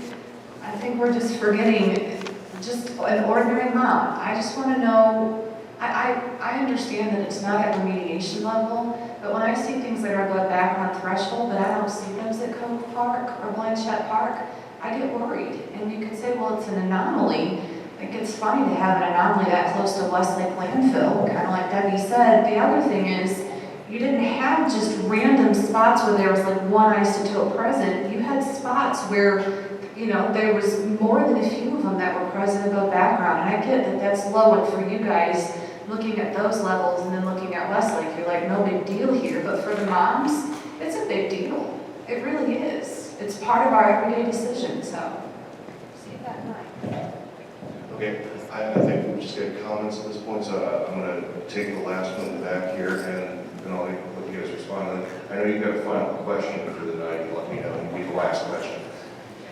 we're just forgetting just an ordinary mom. I just want to know, I understand that it's not at remediation level, but when I see things that are above background threshold, but I don't see those at Cove Park or Blanchette Park, I get worried. And you can say, well, it's an anomaly. Like, it's funny to have an anomaly that close to West Lake Landfill, kind of like Debbie said. The other thing is, you didn't have just random spots where there was like one isotope present. You had spots where, you know, there was more than a few of them that were present above background. And I get that that's low, and for you guys, looking at those levels and then looking at Westlake, you're like, no big deal here. But for the moms, it's a big deal. It really is. It's part of our everyday decision, so. See that night. Okay, I think we just get comments at this point, so I'm going to take the last one back here, and then I'll let you guys respond. I know you've got a final question for the night. Let me know. It'll be the last question.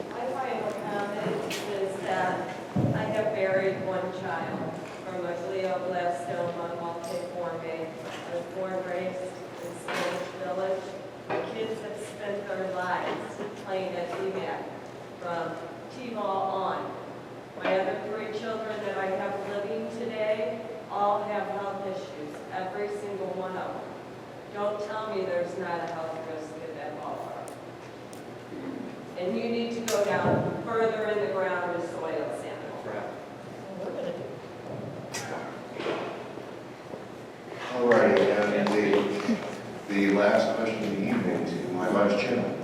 My final comment is that I have buried one child from a glioblastoma multiforme. I was born and raised in Spanish Village. My kids have spent their lives playing at BMAC from T-ball on. My other three children that I have living today all have health issues, every single one of them. Don't tell me there's not a health risk at that ballpark. And you need to go down further in the ground with soil samples. All right, and the last question of the evening to my vice chairman.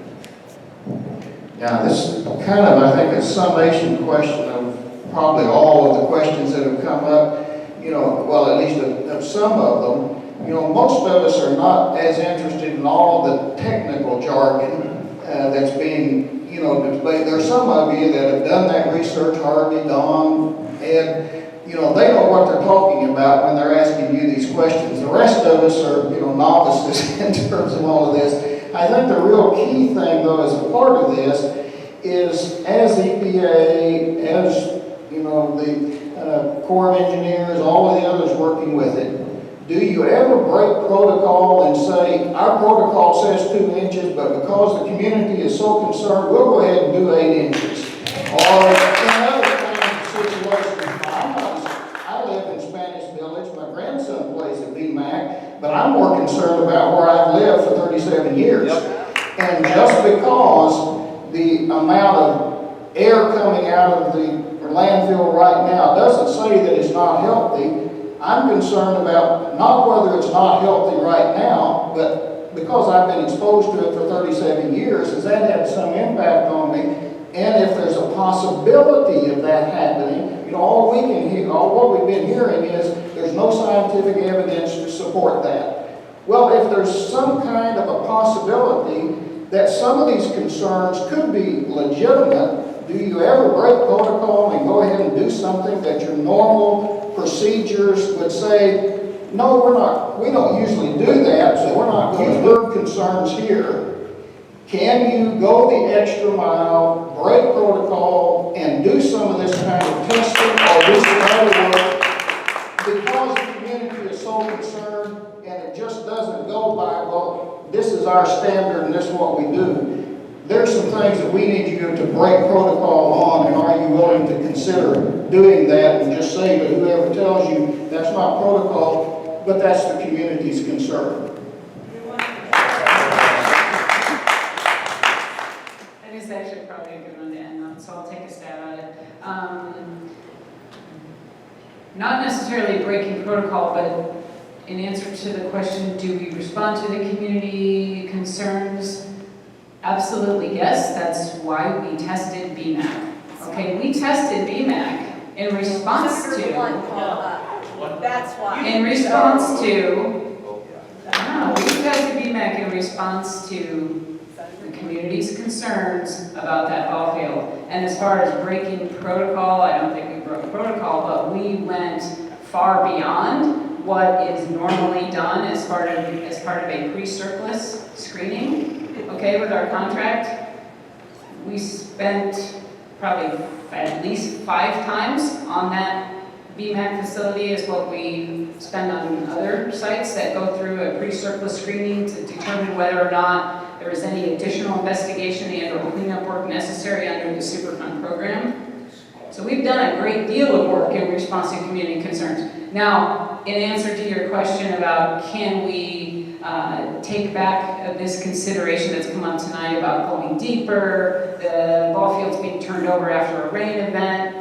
Now, this is kind of, I think, a summation question of probably all of the questions that have come up, you know, well, at least of some of them. You know, most of us are not as interested in all the technical jargon that's being, you know, displayed. There are some of you that have done that research, Harvey, Don, Ed, you know, they know what they're talking about when they're asking you these questions. The rest of us are, you know, novices in terms of all of this. I think the real key thing, though, as a part of this is, as EPA, as, you know, the Corps of Engineers, all of the others working with it, do you ever break protocol and say, our protocol says 2 inches, but because the community is so concerned, we'll go ahead and do 8 inches? Or in other kinds of situations, I live in Spanish Village, my grandson plays at BMAC, but I'm more concerned about where I've lived for 37 years. And just because the amount of air coming out of the landfill right now doesn't say that it's not healthy. I'm concerned about not whether it's not healthy right now, but because I've been exposed to it for 37 years, has that had some impact on me? And if there's a possibility of that happening, you know, all what we've been hearing is there's no scientific evidence to support that. Well, if there's some kind of a possibility that some of these concerns could be legitimate, do you ever break protocol and go ahead and do something that your normal procedures would say, no, we don't usually do that, so we're not going to heard concerns here. Can you go the extra mile, break protocol, and do some of this kind of testing or do some other work because the community is so concerned and it just doesn't go by, well, this is our standard and this is what we do. There's some things that we need you to break protocol on, and are you willing to consider doing that and just say to whoever tells you that's not protocol, but that's the community's concern. That is actually probably a good one to end on, so I'll take a stab at it. Not necessarily breaking protocol, but in answer to the question, do we respond to the community concerns? Absolutely yes, that's why we tested BMAC. Okay, we tested BMAC in response to, That's why. in response to, no, we tested BMAC in response to the community's concerns about that ball field. And as far as breaking protocol, I don't think we broke protocol, but we went far beyond what is normally done as part of a pre-surplus screening. Okay, with our contract, we spent probably at least 5 times on that BMAC facility is what we spend on other sites that go through a pre-surplus screening to determine whether or not there is any additional investigation and or cleanup work necessary under the Superfund program. So we've done a great deal of work in response to community concerns. Now, in answer to your question about can we take back this consideration that's come up tonight about going deeper, the ball fields being turned over after a rain event,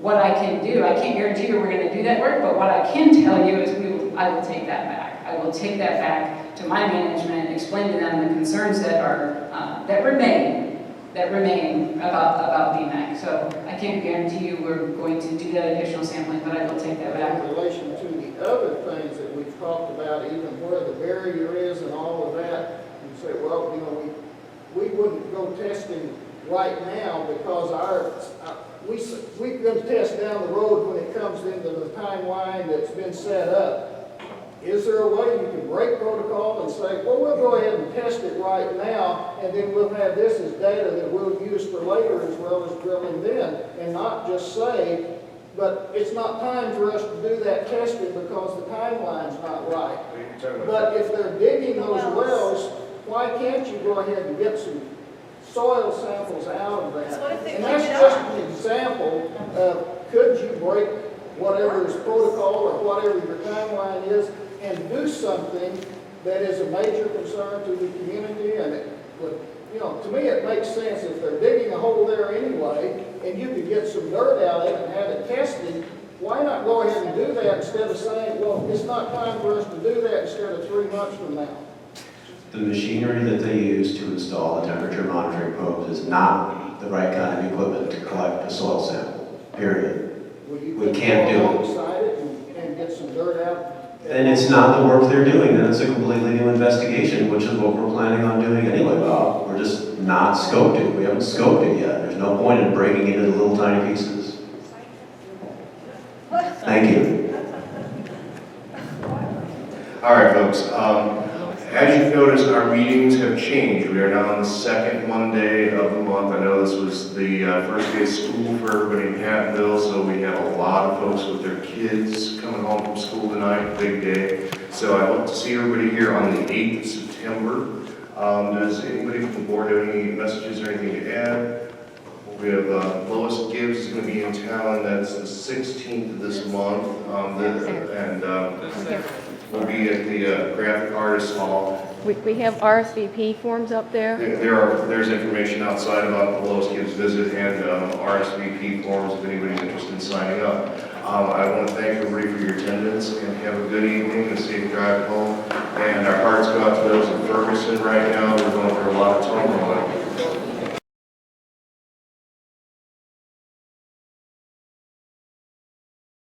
what I can do, I can't guarantee you we're going to do that work, but what I can tell you is I will take that back. I will take that back to my management, explain to them the concerns that are that remain about BMAC. So I can't guarantee you we're going to do that additional sampling, but I will take that back. In relation to the other things that we've talked about, even where the barrier is and all of that, you say, well, you know, we wouldn't go testing right now because we're going to test down the road when it comes into the timeline that's been set up. Is there a way you can break protocol and say, well, we'll go ahead and test it right now, and then we'll have this as data that we'll use for later as well as drilling then, and not just say, but it's not time for us to do that testing because the timeline's not right. But if they're digging those wells, why can't you go ahead and get some soil samples out of that? And that's just an example of could you break whatever is protocol or whatever your timeline is and do something that is a major concern to the community. And it would, you know, to me it makes sense if they're digging a hole there anyway and you could get some dirt out of it and have it tested, why not go ahead and do that instead of saying, well, it's not time for us to do that instead of 3 months from now. The machinery that they use to install the temperature monitoring probes is not the right kind of equipment to collect a soil sample, period. We can't do it. Alongside it and get some dirt out. And it's not the work they're doing, then it's a completely new investigation, which is what we're planning on doing anyway, Bob. We're just not scoped it. We haven't scoped it yet. There's no point in breaking it into little tiny pieces. Thank you. All right, folks. As you've noticed, our meetings have changed. We are now on the second Monday of the month. I know this was the first day of school for everybody in Hattonville, so we have a lot of folks with their kids coming home from school tonight, big day. So I hope to see everybody here on the 8th of September. Does anybody from the board have any messages or anything to add? We have Lois Gibbs is going to be in town. That's the 16th of this month. We'll be at the Graphic Artists Hall. We have RSVP forms up there. There's information outside about the Lowest Gibbs visit and RSVP forms if anybody's interested in signing up. I want to thank everybody for your attendance and have a good evening and a safe drive home. And our hearts go out to those in Ferguson right now. They're going through a lot of turmoil.